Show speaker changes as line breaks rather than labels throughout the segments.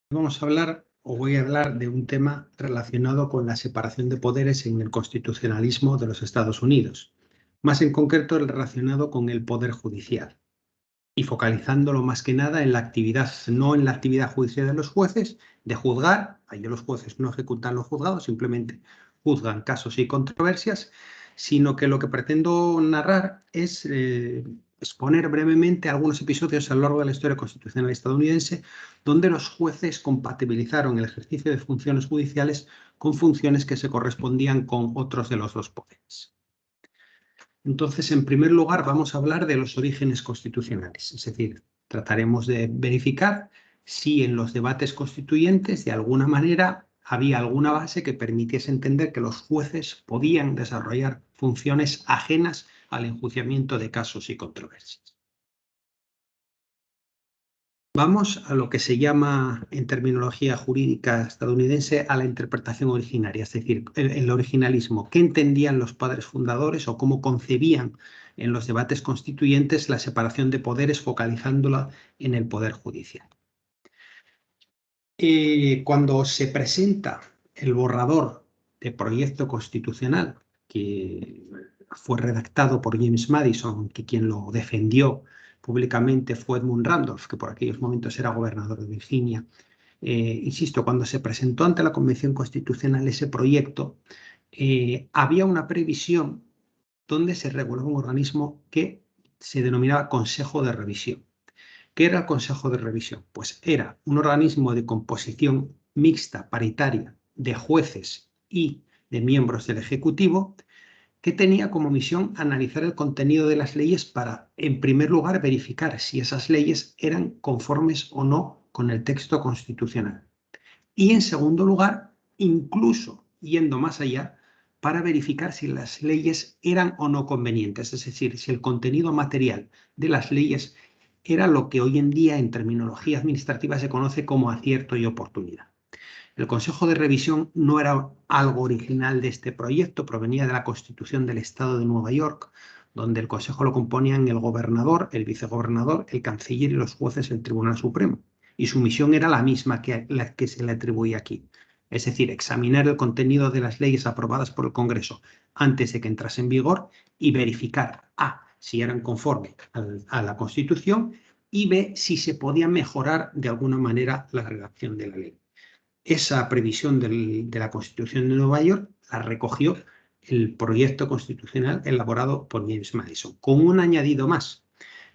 Vamos a hablar o voy a hablar de un tema relacionado con la separación de poderes en el constitucionalismo de los Estados Unidos, más en concreto el relacionado con el poder judicial y focalizándolo más que nada en la actividad, no en la actividad judicial de los jueces, de juzgar, ahí los jueces no ejecutan los juzgados, simplemente juzgan casos y controversias, sino que lo que pretendo narrar es exponer brevemente algunos episodios a lo largo de la historia constitucional estadounidense donde los jueces compatibilizaron el ejercicio de funciones judiciales con funciones que se correspondían con otros de los dos poderes. Entonces, en primer lugar, vamos a hablar de los orígenes constitucionales, es decir, trataremos de verificar si en los debates constituyentes, de alguna manera, había alguna base que permitiese entender que los jueces podían desarrollar funciones ajenas al enjuiciamiento de casos y controversias. Vamos a lo que se llama en terminología jurídica estadounidense a la interpretación originaria, es decir, el originalismo. ¿Qué entendían los padres fundadores o cómo concebían en los debates constituyentes la separación de poderes focalizándola en el poder judicial? Cuando se presenta el borrador de proyecto constitucional que fue redactado por James Madison, que quien lo defendió públicamente fue Edmund Randolph, que por aquellos momentos era gobernador de Virginia. Insisto, cuando se presentó ante la Convención Constitucional ese proyecto, había una previsión donde se regulaba un organismo que se denominaba Consejo de Revisión. ¿Qué era el Consejo de Revisión? Pues era un organismo de composición mixta, paritaria, de jueces y de miembros del Ejecutivo, que tenía como misión analizar el contenido de las leyes para, en primer lugar, verificar si esas leyes eran conformes o no con el texto constitucional. Y, en segundo lugar, incluso yendo más allá, para verificar si las leyes eran o no convenientes, es decir, si el contenido material de las leyes era lo que hoy en día en terminología administrativa se conoce como acierto y oportunidad. El Consejo de Revisión no era algo original de este proyecto, provenía de la Constitución del Estado de Nueva York, donde el Consejo lo componían el gobernador, el vicegobernador, el canciller y los jueces del Tribunal Supremo. Y su misión era la misma que la que se le atribuye aquí. Es decir, examinar el contenido de las leyes aprobadas por el Congreso antes de que entrase en vigor y verificar si eran conformes a la Constitución y b, si se podía mejorar de alguna manera la redacción de la ley. Esa previsión de la Constitución de Nueva York la recogió el proyecto constitucional elaborado por James Madison, con un añadido más.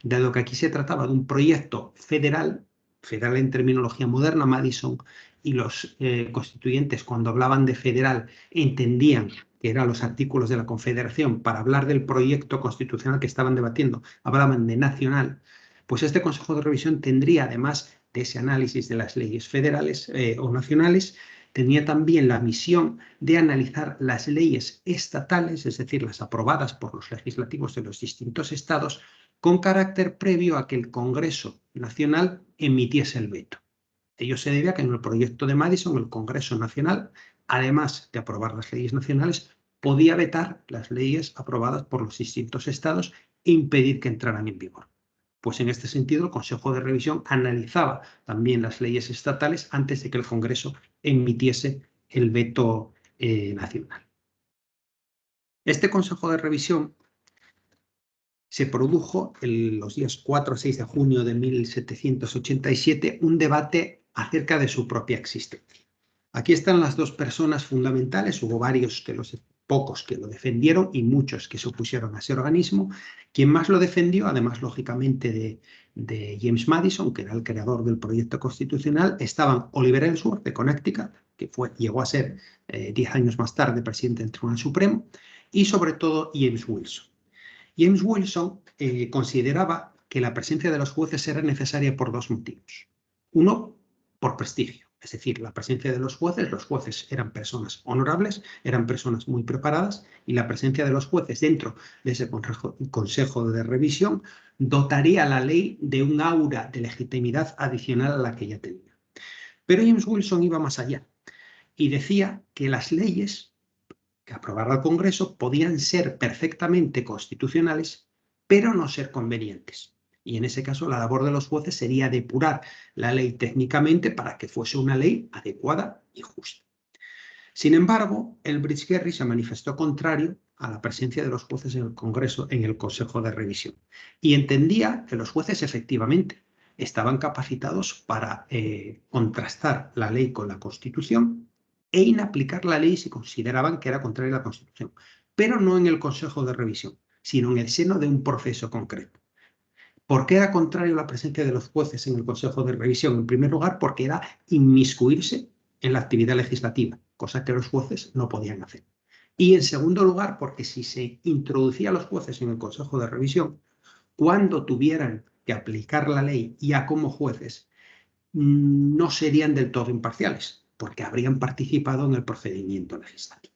Dado que aquí se trataba de un proyecto federal en terminología moderna, Madison y los constituyentes cuando hablaban de federal entendían que eran los artículos de la Confederación, para hablar del proyecto constitucional que estaban debatiendo, hablaban de nacional, pues este Consejo de Revisión tendría, además de ese análisis de las leyes federales o nacionales, tenía también la misión de analizar las leyes estatales, es decir, las aprobadas por los legislativos de los distintos estados, con carácter previo a que el Congreso Nacional emitiese el veto. Ello se debe a que en el proyecto de Madison, el Congreso Nacional, además de aprobar las leyes nacionales, podía vetar las leyes aprobadas por los distintos estados e impedir que entraran en vigor. Pues en este sentido, el Consejo de Revisión analizaba también las leyes estatales antes de que el Congreso emitiese el veto nacional. Este Consejo de Revisión se produjo en los días 4 a 6 de junio de 1787 un debate acerca de su propia existencia. Aquí están las dos personas fundamentales, hubo varios pocos que lo defendieron y muchos que se opusieron a ese organismo. Quien más lo defendió, además lógicamente de James Madison, que era el creador del proyecto constitucional, estaban Oliver Ellsworth de Connecticut, que llegó a ser 10 años más tarde presidente del Tribunal Supremo, y sobre todo James Wilson. James Wilson consideraba que la presencia de los jueces era necesaria por dos motivos. Uno, por prestigio, es decir, la presencia de los jueces eran personas honorables, eran personas muy preparadas, y la presencia de los jueces dentro de ese consejo de revisión dotaría a la ley de un aura de legitimidad adicional a la que ya tenía. Pero James Wilson iba más allá y decía que las leyes que aprobara el Congreso podían ser perfectamente constitucionales, pero no ser convenientes. Y en ese caso la labor de los jueces sería depurar la ley técnicamente para que fuese una ley adecuada y justa. Sin embargo, el Brits-Gerry se manifestó contrario a la presencia de los jueces en el Congreso, en el Consejo de Revisión, y entendía que los jueces efectivamente estaban capacitados para contrastar la ley con la Constitución e inaplicar la ley si consideraban que era contraria a la Constitución, pero no en el Consejo de Revisión, sino en el seno de un proceso concreto. ¿Por qué era contrario la presencia de los jueces en el Consejo de Revisión? En primer lugar, porque era inmiscuirse en la actividad legislativa, cosa que los jueces no podían hacer. Y en segundo lugar, porque si se introducía a los jueces en el Consejo de Revisión, cuando tuvieran que aplicar la ley ya como jueces, no serían del todo imparciales, porque habrían participado en el procedimiento legislativo.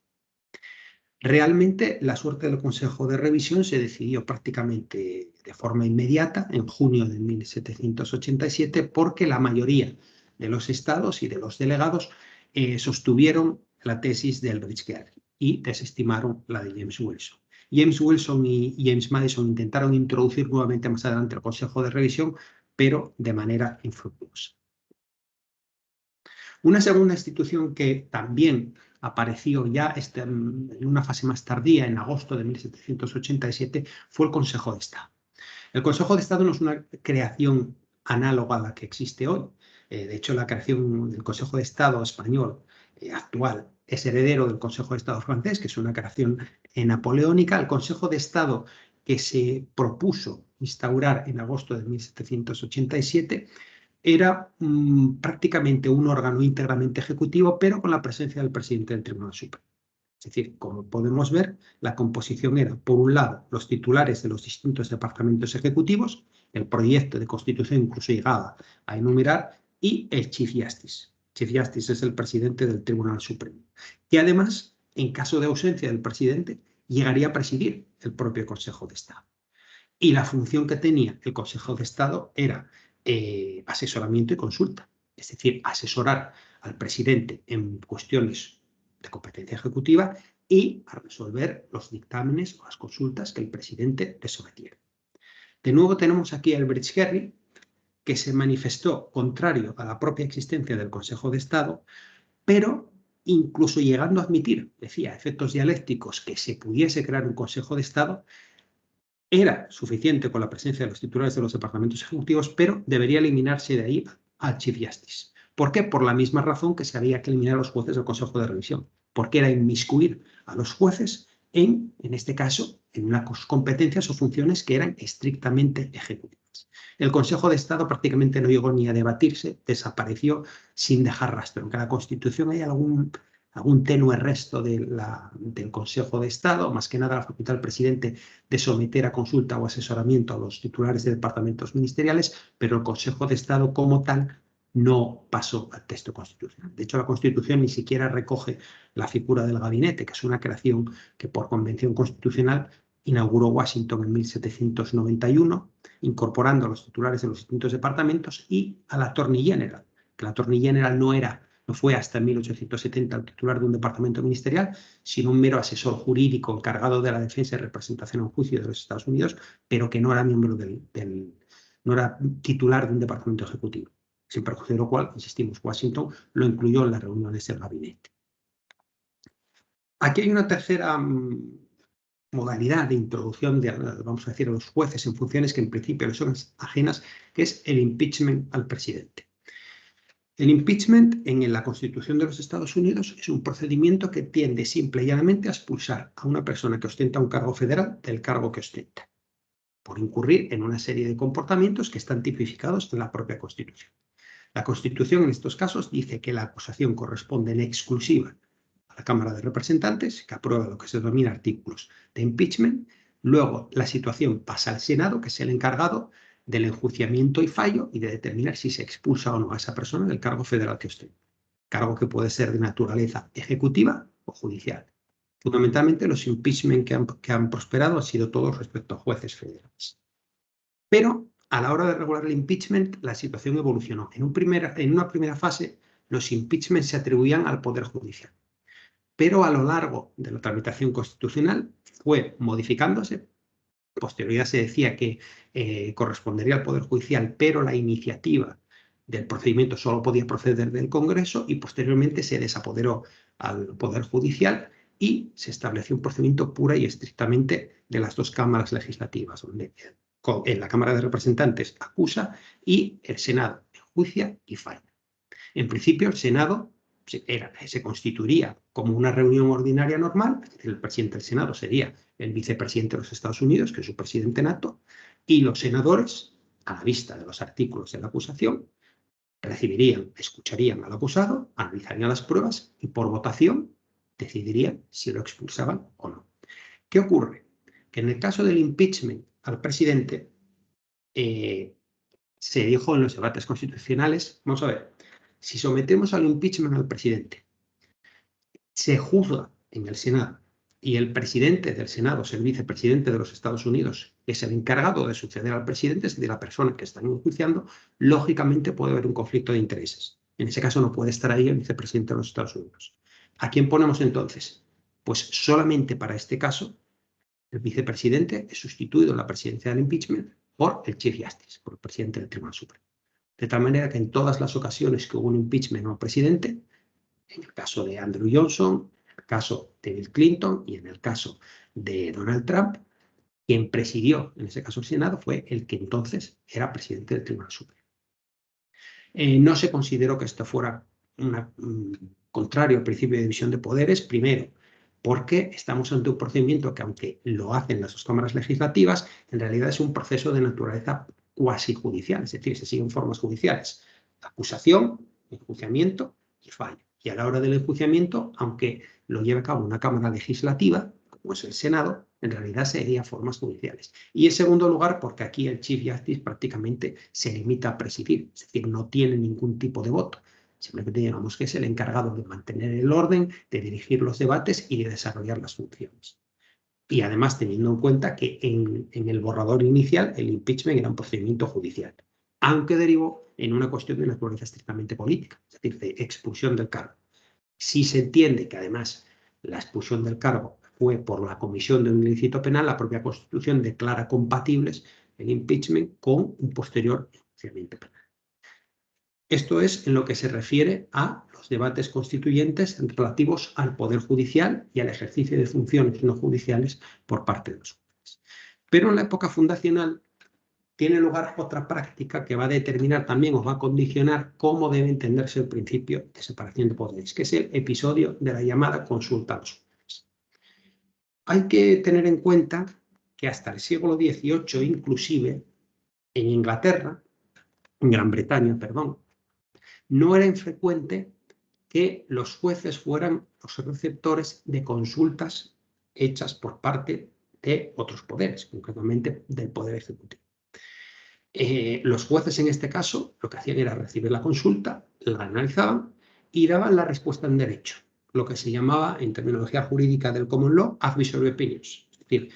Realmente la suerte del Consejo de Revisión se decidió prácticamente de forma inmediata, en junio de 1787, porque la mayoría de los estados y de los delegados sostuvieron la tesis del Brits-Gerry y desestimaron la de James Wilson. James Wilson y James Madison intentaron introducir nuevamente más adelante el Consejo de Revisión, pero de manera infructuosa. Una segunda institución que también apareció ya en una fase más tardía, en agosto de 1787, fue el Consejo de Estado. El Consejo de Estado no es una creación análoga a la que existe hoy. De hecho, la creación del Consejo de Estado español actual es heredero del Consejo de Estado francés, que es una creación napoleónica. El Consejo de Estado que se propuso instaurar en agosto de 1787 era prácticamente un órgano íntegramente ejecutivo, pero con la presencia del presidente del Tribunal Supremo. Es decir, como podemos ver, la composición era, por un lado, los titulares de los distintos departamentos ejecutivos, el proyecto de constitución incluso llegaba a enumerar, y el Chief Justice. Chief Justice es el presidente del Tribunal Supremo, que además, en caso de ausencia del presidente, llegaría a presidir el propio Consejo de Estado. Y la función que tenía el Consejo de Estado era asesoramiento y consulta, es decir, asesorar al presidente en cuestiones de competencia ejecutiva y a resolver los dictámenes o las consultas que el presidente le sometiera. De nuevo tenemos aquí al Brits-Gerry, que se manifestó contrario a la propia existencia del Consejo de Estado, pero incluso llegando a admitir, decía, efectos dialécticos, que se pudiese crear un Consejo de Estado, era suficiente con la presencia de los titulares de los departamentos ejecutivos, pero debería eliminarse de ahí al Chief Justice. ¿Por qué? Por la misma razón que se había que eliminar a los jueces del Consejo de Revisión, porque era inmiscuir a los jueces en este caso, en unas competencias o funciones que eran estrictamente ejecutivas. El Consejo de Estado prácticamente no llegó ni a debatirse, desapareció sin dejar rastro. En cada Constitución hay algún tenue resto del Consejo de Estado, más que nada la facultad del presidente de someter a consulta o asesoramiento a los titulares de departamentos ministeriales, pero el Consejo de Estado como tal no pasó al texto constitucional. De hecho, la Constitución ni siquiera recoge la figura del gabinete, que es una creación que por convención constitucional inauguró Washington en 1791, incorporando a los titulares de los distintos departamentos y a la Attorney General, que la Attorney General no fue hasta 1870 el titular de un departamento ministerial, sino un mero asesor jurídico encargado de la defensa y representación en juicio de los Estados Unidos, pero que no era miembro no era titular de un departamento ejecutivo. Sin perjuicio de lo cual, insistimos, Washington lo incluyó en las reuniones del gabinete. Aquí hay una tercera modalidad de introducción vamos a decir, a los jueces en funciones que en principio les son ajenas, que es el impeachment al presidente. El impeachment en la Constitución de los Estados Unidos es un procedimiento que tiende simple y llanamente a expulsar a una persona que ostenta un cargo federal del cargo que ostenta, por incurrir en una serie de comportamientos que están tipificados en la propia Constitución. La Constitución en estos casos dice que la acusación corresponde en exclusiva a la Cámara de Representantes, que aprueba lo que se denomina artículos de impeachment. Luego la situación pasa al Senado, que es el encargado del enjuiciamiento y fallo y de determinar si se expulsa o no a esa persona del cargo federal que ostenta. Cargo que puede ser de naturaleza ejecutiva o judicial. Fundamentalmente los impeachment que han prosperado han sido todos respecto a jueces federales. Pero a la hora de regular el impeachment, la situación evolucionó. En una primera fase, los impeachments se atribuían al Poder Judicial. Pero a lo largo de la tramitación constitucional fue modificándose posterioridad se decía que correspondería al Poder Judicial, pero la iniciativa del procedimiento solo podía proceder del Congreso, y posteriormente se desapoderó al Poder Judicial y se estableció un procedimiento pura y estrictamente de las dos cámaras legislativas, donde en la Cámara de Representantes acusa y el Senado enjuicia y falla. En principio, el Senado se constituiría como una reunión ordinaria normal, es decir, el presidente del Senado sería el vicepresidente de los Estados Unidos, que es su presidente nato, y los senadores, a la vista de los artículos de la acusación, escucharían al acusado, analizarían las pruebas y por votación decidirían si lo expulsaban o no. ¿Qué ocurre? Que en el caso del impeachment al presidente, se dijo en los debates constitucionales, vamos a ver, si sometemos al impeachment al presidente, se juzga en el Senado y el presidente del Senado es el vicepresidente de los Estados Unidos, que es el encargado de suceder al presidente, es decir, la persona que están enjuiciando, lógicamente puede haber un conflicto de intereses. En ese caso no puede estar ahí el vicepresidente de los Estados Unidos. ¿A quién ponemos entonces? Pues solamente para este caso, el vicepresidente es sustituido en la presidencia del impeachment por el Chief Justice, por el presidente del Tribunal Supremo. De tal manera que en todas las ocasiones que hubo un impeachment al presidente, en el caso de Andrew Johnson, en el caso de Bill Clinton y en el caso de Donald Trump, quien presidió en ese caso el Senado fue el que entonces era presidente del Tribunal Supremo. No se consideró que esto fuera contrario al principio de división de poderes, primero, porque estamos ante un procedimiento que, aunque lo hacen las dos cámaras legislativas, en realidad es un proceso de naturaleza cuasi judicial, es decir, se siguen formas judiciales: acusación, enjuiciamiento y fallo. Y a la hora del enjuiciamiento, aunque lo lleve a cabo una cámara legislativa, como es el Senado, en realidad serían formas judiciales. Y en segundo lugar, porque aquí el Chief Justice prácticamente se limita a presidir, es decir, no tiene ningún tipo de voto. Simplemente digamos que es el encargado de mantener el orden, de dirigir los debates y de desarrollar las funciones. Y además teniendo en cuenta que en el borrador inicial el impeachment era un procedimiento judicial, aunque derivó en una cuestión de naturaleza estrictamente política, es decir, de expulsión del cargo. Si se entiende que además la expulsión del cargo fue por la comisión de un ilícito penal, la propia Constitución declara compatibles el impeachment con un posterior enjuiciamiento penal. Esto es en lo que se refiere a los debates constituyentes relativos al Poder Judicial y al ejercicio de funciones no judiciales por parte de los jueces. Pero en la época fundacional tiene lugar otra práctica que va a determinar también o va a condicionar cómo debe entenderse el principio de separación de poderes, que es el episodio de la llamada consulta a los jueces. Hay que tener en cuenta que hasta el siglo XVIII, inclusive, en Inglaterra, en Gran Bretaña, perdón, no era infrecuente que los jueces fueran los receptores de consultas hechas por parte de otros poderes, concretamente del Poder Ejecutivo. Los jueces en este caso lo que hacían era recibir la consulta, la analizaban y daban la respuesta en derecho, lo que se llamaba en terminología jurídica del common law advisory opinions. Es decir,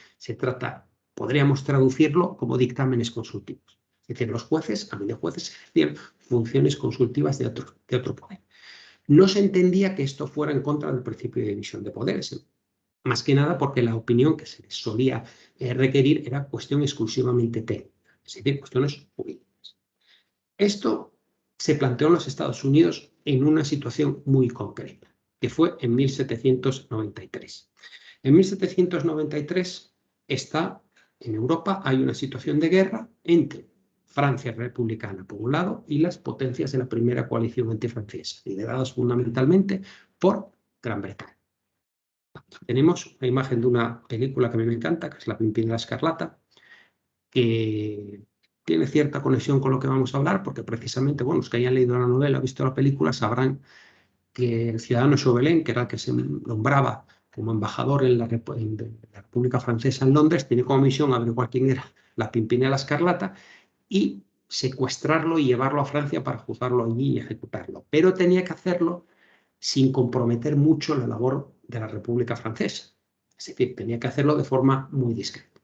podríamos traducirlo como dictámenes consultivos. Es decir, los jueces, a mí de jueces, ejercían funciones consultivas de otro poder. No se entendía que esto fuera en contra del principio de división de poderes, más que nada porque la opinión que se les solía requerir era cuestión exclusivamente técnica, es decir, cuestiones jurídicas. Esto se planteó en los Estados Unidos en una situación muy concreta, que fue en 1793. En 1793 en Europa hay una situación de guerra entre Francia republicana por un lado y las potencias de la primera coalición antifrancesa, lideradas fundamentalmente por Gran Bretaña. Tenemos una imagen de una película que a mí me encanta, que es La Pimpinela Escarlata, que tiene cierta conexión con lo que vamos a hablar, porque precisamente, bueno, los que hayan leído la novela o visto la película sabrán que el ciudadano Chauvelin, que era el que se nombraba como embajador en la República Francesa en Londres, tiene como misión averiguar quién era la Pimpinela Escarlata y secuestrarlo y llevarlo a Francia para juzgarlo allí y ejecutarlo. Pero tenía que hacerlo sin comprometer mucho la labor de la República Francesa. Es decir, tenía que hacerlo de forma muy discreta.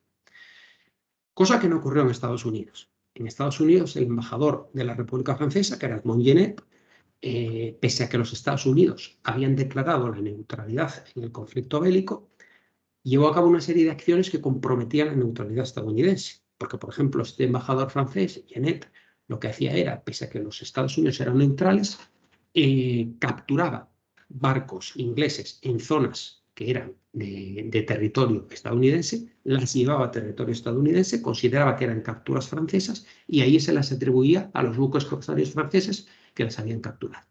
Cosa que no ocurrió en Estados Unidos. En Estados Unidos, el embajador de la República Francesa, que era Edmond Genet, pese a que los Estados Unidos habían declarado la neutralidad en el conflicto bélico, llevó a cabo una serie de acciones que comprometían la neutralidad estadounidense. Porque, por ejemplo, este embajador francés, Genet, lo que hacía era, pese a que los Estados Unidos eran neutrales, capturaba barcos ingleses en zonas que eran de territorio estadounidense, las llevaba a territorio estadounidense, consideraba que eran capturas francesas y ahí se las atribuía a los buques corsarios franceses que las habían capturado.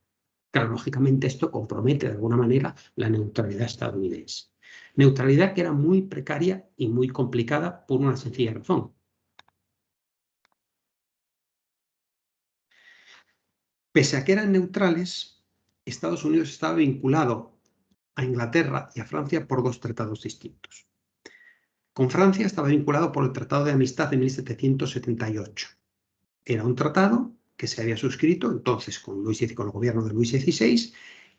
Claro, lógicamente esto compromete de alguna manera la neutralidad estadounidense. Neutralidad que era muy precaria y muy complicada por una sencilla razón. Pese a que eran neutrales, Estados Unidos estaba vinculado a Inglaterra y a Francia por dos tratados distintos. Con Francia estaba vinculado por el Tratado de Amistad de 1778. Era un tratado que se había suscrito entonces con el gobierno de Luis XVI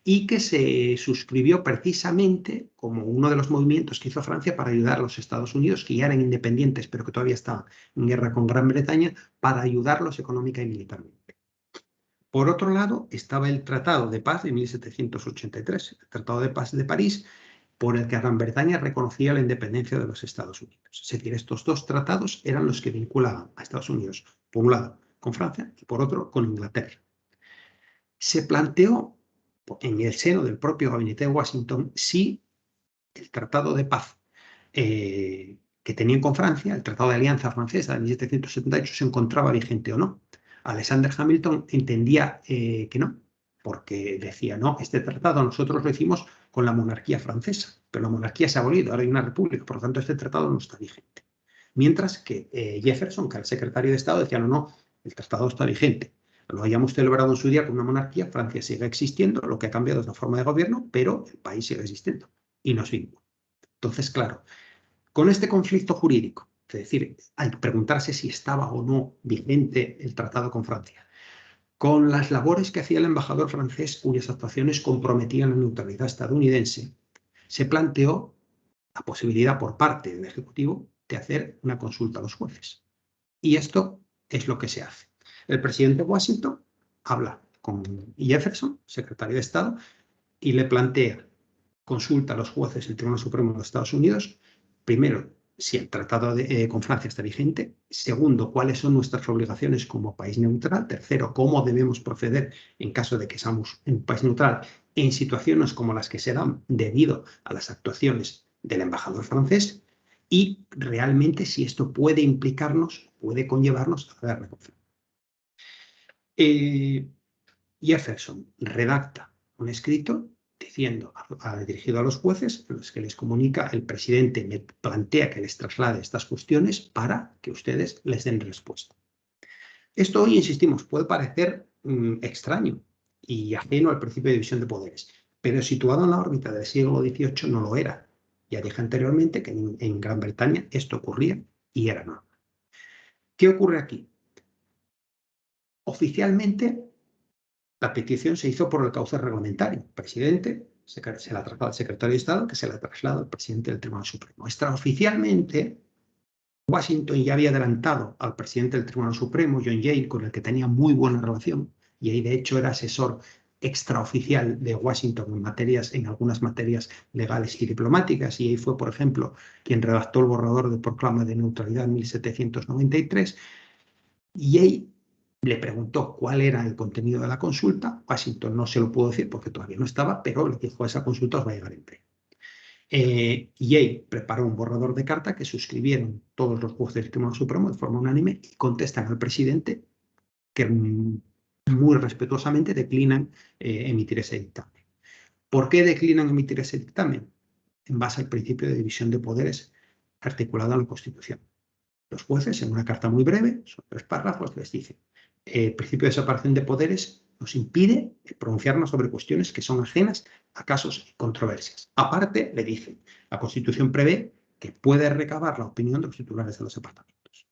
y que se suscribió precisamente como uno de los movimientos que hizo Francia para ayudar a los Estados Unidos, que ya eran independientes pero que todavía estaban en guerra con Gran Bretaña, para ayudarlos económica y militarmente. Por otro lado, estaba el Tratado de Paz de 1783, el Tratado de Paz de París, por el que Gran Bretaña reconocía la independencia de los Estados Unidos. Es decir, estos dos tratados eran los que vinculaban a Estados Unidos, por un lado, con Francia y por otro, con Inglaterra. Se planteó en el seno del propio gabinete de Washington si el Tratado de Paz que tenían con Francia, el Tratado de Alianza Francesa de 1778, se encontraba vigente o no. Alexander Hamilton entendía que no, porque decía, no, este tratado nosotros lo hicimos con la monarquía francesa, pero la monarquía se ha abolido, ahora hay una república, por lo tanto este tratado no está vigente. Mientras que Jefferson, que era el secretario de Estado, decía, no, no, el tratado está vigente. Lo hayamos celebrado en su día con una monarquía, Francia sigue existiendo, lo que ha cambiado es la forma de gobierno, pero el país sigue existiendo y nos vincula. Entonces, claro, con este conflicto jurídico, es decir, hay que preguntarse si estaba o no vigente el tratado con Francia, con las labores que hacía el embajador francés cuyas actuaciones comprometían la neutralidad estadounidense, se planteó la posibilidad por parte del Ejecutivo de hacer una consulta a los jueces. Y esto es lo que se hace. El presidente de Washington habla con Jefferson, secretario de Estado, y le plantea consulta a los jueces del Tribunal Supremo de los Estados Unidos. Primero, si el tratado con Francia está vigente. Segundo, cuáles son nuestras obligaciones como país neutral. Tercero, cómo debemos proceder en caso de que seamos un país neutral en situaciones como las que se dan debido a las actuaciones del embajador francés. Y realmente si esto puede implicarnos, puede conllevarnos a la guerra con Francia. Jefferson redacta un escrito diciendo, dirigido a los jueces, en los que les comunica, el presidente me plantea que les traslade estas cuestiones para que ustedes les den respuesta. Esto hoy, insistimos, puede parecer extraño y ajeno al principio de división de poderes, pero situado en la órbita del siglo XVIII no lo era. Ya dije anteriormente que en Gran Bretaña esto ocurría y era normal. ¿Qué ocurre aquí? Oficialmente, la petición se hizo por el cauce reglamentario. El presidente se la traslada al secretario de Estado, que se la traslada al presidente del Tribunal Supremo. Extraoficialmente, Washington ya había adelantado al presidente del Tribunal Supremo, John Jay, con el que tenía muy buena relación, y ahí de hecho era asesor extraoficial de Washington en algunas materias legales y diplomáticas, y ahí fue, por ejemplo, quien redactó el borrador de proclama de neutralidad en 1793, y ahí le preguntó cuál era el contenido de la consulta. Washington no se lo pudo decir porque todavía no estaba, pero le dijo, esa consulta os va a llegar en breve. Yale preparó un borrador de carta que suscribieron todos los jueces del Tribunal Supremo de forma unánime y contestan al presidente que muy respetuosamente declinan emitir ese dictamen. ¿Por qué declinan emitir ese dictamen? En base al principio de división de poderes articulado en la Constitución. Los jueces, en una carta muy breve, son 3 párrafos, les dicen: el principio de separación de poderes nos impide pronunciarnos sobre cuestiones que son ajenas a casos y controversias. Aparte, le dicen, la Constitución prevé que puede recabar la opinión de los titulares de los departamentos.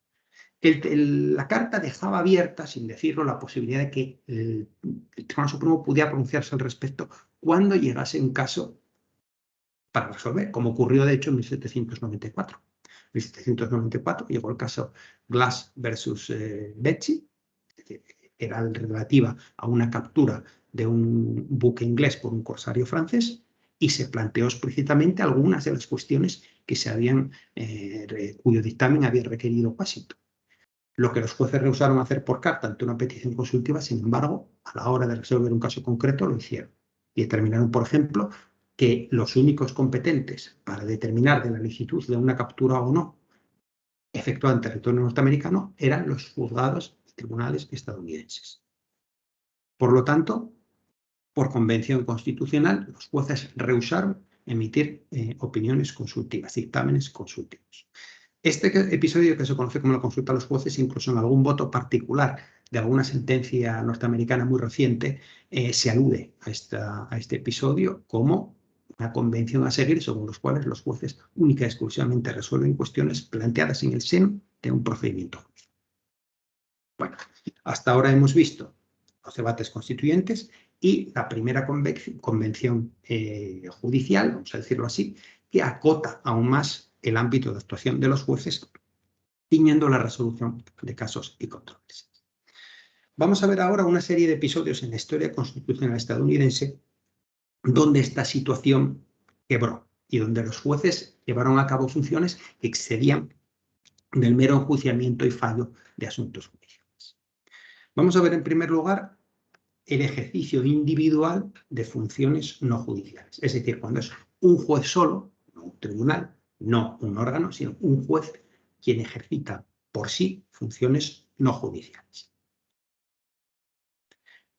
La carta dejaba abierta, sin decirlo, la posibilidad de que el Tribunal Supremo pudiera pronunciarse al respecto cuando llegase un caso para resolver, como ocurrió de hecho en 1794. En 1794 llegó el caso Glass versus Becci, era relativa a una captura de un buque inglés por un corsario francés, y se planteó explícitamente algunas de las cuestiones que cuyo dictamen había requerido Washington. Lo que los jueces rehusaron hacer por carta ante una petición consultiva, sin embargo, a la hora de resolver un caso concreto lo hicieron. Y determinaron, por ejemplo, que los únicos competentes para determinar de la licitud de una captura o no efectuada en territorio norteamericano eran los juzgados y tribunales estadounidenses. Por lo tanto, por convención constitucional, los jueces rehusaron emitir opiniones consultivas, dictámenes consultivos. Este episodio, que se conoce como la consulta a los jueces, incluso en algún voto particular de alguna sentencia norteamericana muy reciente, se alude a este episodio como una convención a seguir según los cuales los jueces única y exclusivamente resuelven cuestiones planteadas en el seno de un procedimiento jurídico. Bueno, hasta ahora hemos visto los debates constituyentes y la primera convención judicial, vamos a decirlo así, que acota aún más el ámbito de actuación de los jueces, ciñendo la resolución de casos y controversias. Vamos a ver ahora una serie de episodios en la historia constitucional estadounidense donde esta situación quebró y donde los jueces llevaron a cabo funciones que excedían del mero enjuiciamiento y fallo de asuntos judiciales. Vamos a ver en primer lugar el ejercicio individual de funciones no judiciales. Es decir, cuando es un juez solo, no un tribunal, no un órgano, sino un juez quien ejercita por sí funciones no judiciales.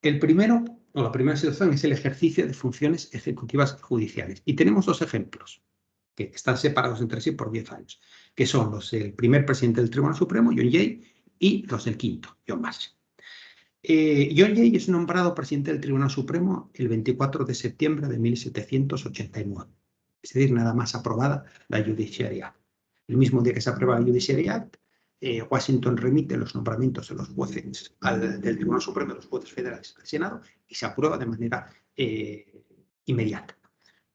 La primera situación es el ejercicio de funciones ejecutivas judiciales. Y tenemos dos ejemplos que están separados entre sí por 10 años, que son los del primer presidente del Tribunal Supremo, John Jay, y los del quinto, John Marshall. John Jay es nombrado presidente del Tribunal Supremo el 24 de septiembre de 1789, es decir, nada más aprobada la Judiciary Act. El mismo día que se aprueba la Judiciary Act, Washington remite los nombramientos de los jueces del Tribunal Supremo, de los jueces federales al Senado, y se aprueba de manera inmediata.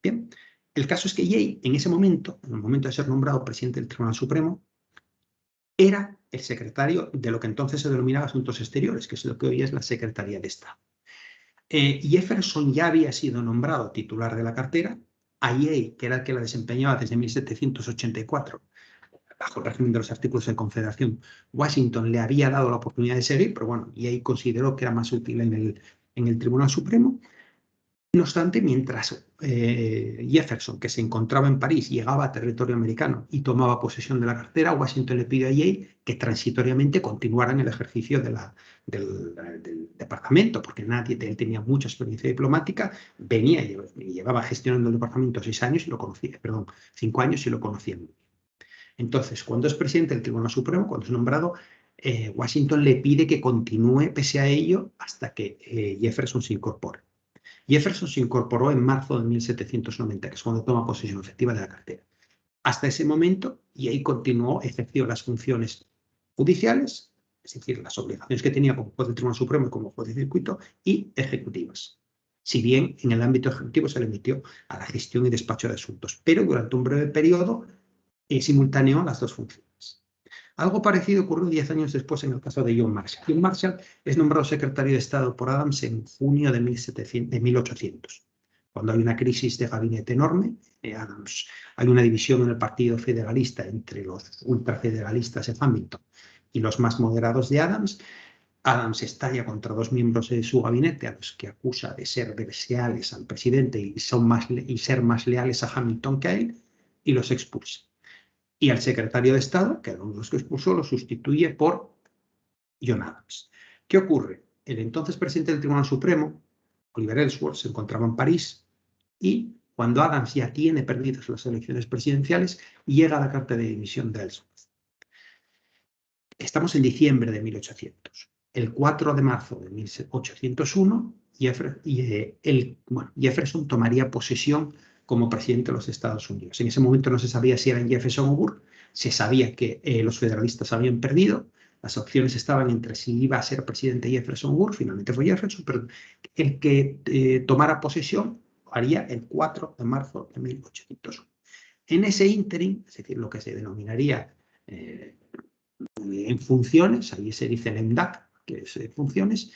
Bien, el caso es que Jay, en ese momento, en el momento de ser nombrado presidente del Tribunal Supremo, era el secretario de lo que entonces se denominaba Asuntos Exteriores, que es lo que hoy es la Secretaría de Estado. Jefferson ya había sido nombrado titular de la cartera. A Jay, que era el que la desempeñaba desde 1784, bajo el régimen de los artículos de confederación, Washington le había dado la oportunidad de seguir, pero bueno, Jay consideró que era más útil en el Tribunal Supremo. No obstante, mientras Jefferson, que se encontraba en París, llegaba a territorio americano y tomaba posesión de la cartera, Washington le pidió a Jay que transitoriamente continuara en el ejercicio del departamento, porque él tenía mucha experiencia diplomática, llevaba gestionando el departamento 6 años y lo conocía, 5 años y lo conocía muy bien. Entonces, cuando es presidente del Tribunal Supremo, cuando es nombrado, Washington le pide que continúe pese a ello hasta que Jefferson se incorpore. Jefferson se incorporó en marzo de 1790, que es cuando toma posesión efectiva de la cartera. Hasta ese momento, y ahí continuó, ejerció las funciones judiciales, es decir, las obligaciones que tenía como juez del Tribunal Supremo y como juez de circuito, y ejecutivas. Si bien en el ámbito ejecutivo se le metió a la gestión y despacho de asuntos, pero durante un breve periodo simultaneó las dos funciones. Algo parecido ocurrió 10 años después en el caso de John Marshall. John Marshall es nombrado secretario de Estado por Adams en junio de 1800, cuando hay una crisis de gabinete enorme. Hay una división en el Partido Federalista entre los ultrafederalistas de Hamilton y los más moderados de Adams. Adams estalla contra 2 miembros de su gabinete, a los que acusa de ser desleales al presidente y ser más leales a Hamilton que a él, y los expulsa. Y al secretario de Estado, que era uno de los que expulsó, lo sustituye por John Adams. ¿Qué ocurre? El entonces presidente del Tribunal Supremo, Oliver Ellsworth, se encontraba en París y cuando Adams ya tiene perdidas las elecciones presidenciales, llega la carta de dimisión de Ellsworth. Estamos en diciembre de 1800. El 4 de marzo de 1801, Jefferson tomaría posesión como presidente de los Estados Unidos. En ese momento no se sabía si eran Jefferson o Burr, se sabía que los federalistas habían perdido, las opciones estaban entre si iba a ser presidente Jefferson o Burr, finalmente fue Jefferson, pero el que tomara posesión lo haría el 4 de marzo de 1801. En ese ínterin, es decir, lo que se denominaría en funciones, ahí se dice el MDAC, que es funciones,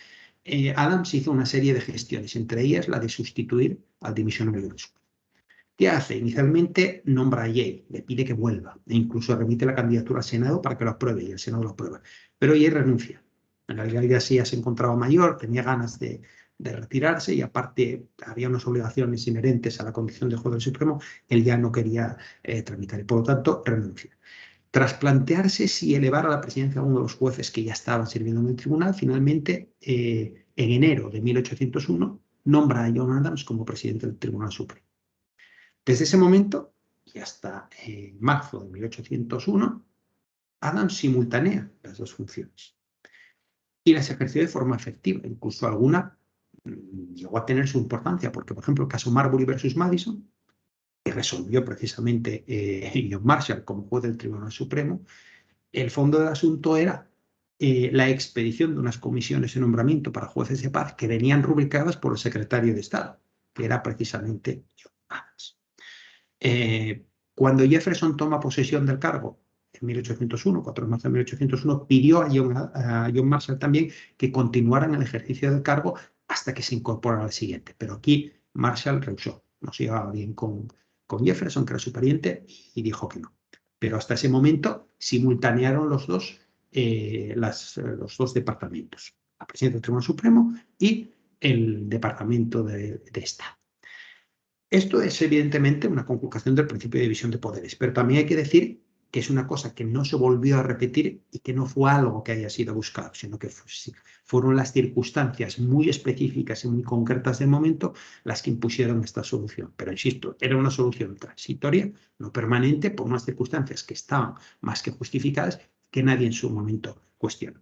Adams hizo una serie de gestiones, entre ellas la de sustituir al dimisionario Ellsworth. ¿Qué hace? Inicialmente nombra a Jay, le pide que vuelva e incluso remite la candidatura al Senado para que lo apruebe y el Senado lo aprueba. Pero Jay renuncia. En realidad ya se encontraba mayor, tenía ganas de retirarse y aparte había unas obligaciones inherentes a la condición de juez del Supremo, él ya no quería tramitar y por lo tanto renuncia. Tras plantearse si elevar a la presidencia a uno de los jueces que ya estaban sirviendo en el tribunal, finalmente en enero de 1801 nombra a John Adams como presidente del Tribunal Supremo. Desde ese momento y hasta marzo de 1801, Adams simultanea las dos funciones y las ejerció de forma efectiva, incluso alguna llegó a tener su importancia, porque por ejemplo el caso Marbury versus Madison, que resolvió precisamente John Marshall como juez del Tribunal Supremo, el fondo del asunto era la expedición de unas comisiones de nombramiento para jueces de paz que venían rubricadas por el secretario de Estado, que era precisamente John Adams. Cuando Jefferson toma posesión del cargo en 1801, 4 de marzo de 1801, pidió a John Marshall también que continuara en el ejercicio del cargo hasta que se incorporara al siguiente. Pero aquí Marshall rehusó, no se llevaba bien con Jefferson, que era su pariente, y dijo que no. Pero hasta ese momento simultanearon los dos departamentos, la presidencia del Tribunal Supremo y el Departamento de Estado. Esto es evidentemente una conculcación del principio de división de poderes, pero también hay que decir que es una cosa que no se volvió a repetir y que no fue algo que haya sido buscado, sino que fueron las circunstancias muy específicas y muy concretas del momento las que impusieron esta solución. Pero insisto, era una solución transitoria, no permanente, por unas circunstancias que estaban más que justificadas, que nadie en su momento cuestionó.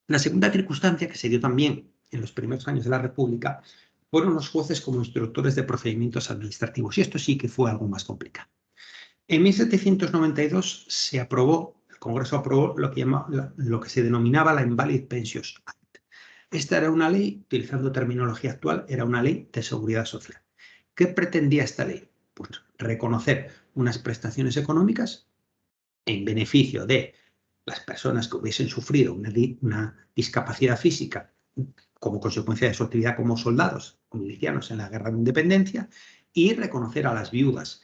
La segunda circunstancia que se dio también en los primeros años de la República fueron los jueces como instructores de procedimientos administrativos, y esto sí que fue algo más complicado. En 1792 el Congreso aprobó lo que se denominaba la Invalid Pensions Act. Esta era una ley, utilizando terminología actual, era una ley de seguridad social. ¿Qué pretendía esta ley? Pues reconocer unas prestaciones económicas en beneficio de las personas que hubiesen sufrido una discapacidad física como consecuencia de su actividad como soldados o milicianos en la Guerra de Independencia, y reconocer a las viudas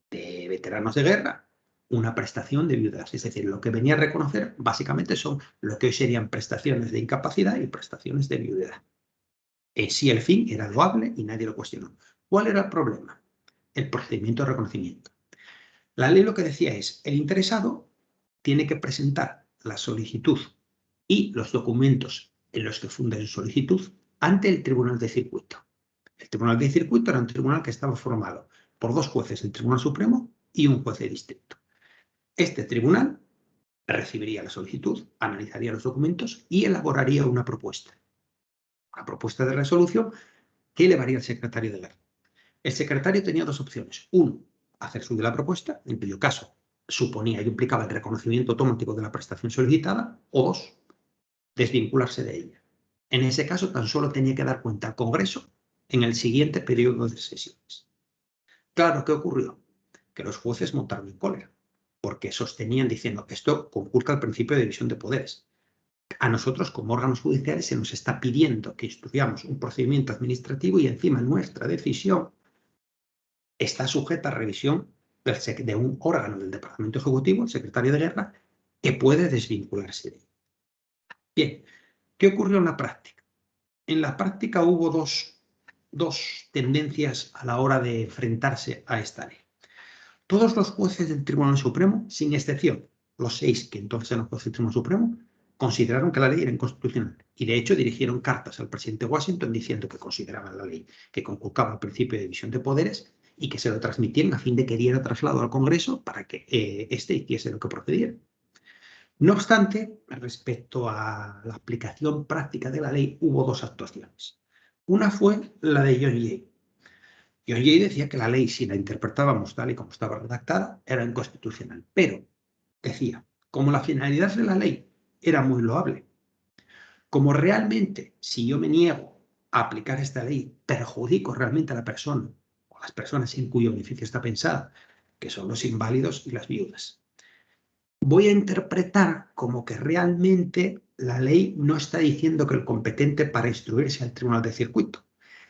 de veteranos de guerra una prestación de viudas. Es decir, lo que venía a reconocer básicamente son lo que hoy serían prestaciones de incapacidad y prestaciones de viudedad. En sí el fin era loable y nadie lo cuestionó. ¿Cuál era el problema? El procedimiento de reconocimiento. La ley lo que decía es, el interesado tiene que presentar la solicitud y los documentos en los que funda su solicitud ante el Tribunal de Circuito. El Tribunal de Circuito era un tribunal que estaba formado por dos jueces del Tribunal Supremo y un juez de distrito. Este tribunal recibiría la solicitud, analizaría los documentos y elaboraría una propuesta de resolución que elevaría al secretario de guerra. El secretario tenía dos opciones. Uno, hacer suya la propuesta, en cuyo caso suponía y implicaba el reconocimiento automático de la prestación solicitada, o dos, desvincularse de ella. En ese caso, tan solo tenía que dar cuenta al Congreso en el siguiente periodo de sesiones. Claro, ¿qué ocurrió? Que los jueces montaron en cólera, porque sostenían diciendo que esto conculca el principio de división de poderes. A nosotros, como órganos judiciales, se nos está pidiendo que instruyamos un procedimiento administrativo y encima nuestra decisión está sujeta a revisión de un órgano del Departamento Ejecutivo, el secretario de Guerra, que puede desvincularse de él. Bien, ¿qué ocurrió en la práctica? En la práctica hubo dos tendencias a la hora de enfrentarse a esta ley. Todos los jueces del Tribunal Supremo, sin excepción, los 6 que entonces eran jueces del Tribunal Supremo, consideraron que la ley era inconstitucional y de hecho dirigieron cartas al presidente Washington diciendo que consideraban la ley que conculcaba el principio de división de poderes y que se lo transmitieran a fin de que diera traslado al Congreso para que éste hiciese lo que procediera. No obstante, respecto a la aplicación práctica de la ley, hubo dos actuaciones. Una fue la de John Jay. John Jay decía que la ley, si la interpretábamos tal y como estaba redactada, era inconstitucional. Pero, decía, como la finalidad de la ley era muy loable, como realmente, si yo me niego a aplicar esta ley, perjudico realmente a la persona o a las personas en cuyo beneficio está pensada, que son los inválidos y las viudas, voy a interpretar como que realmente la ley no está diciendo que el competente para instruirse al Tribunal de Circuito,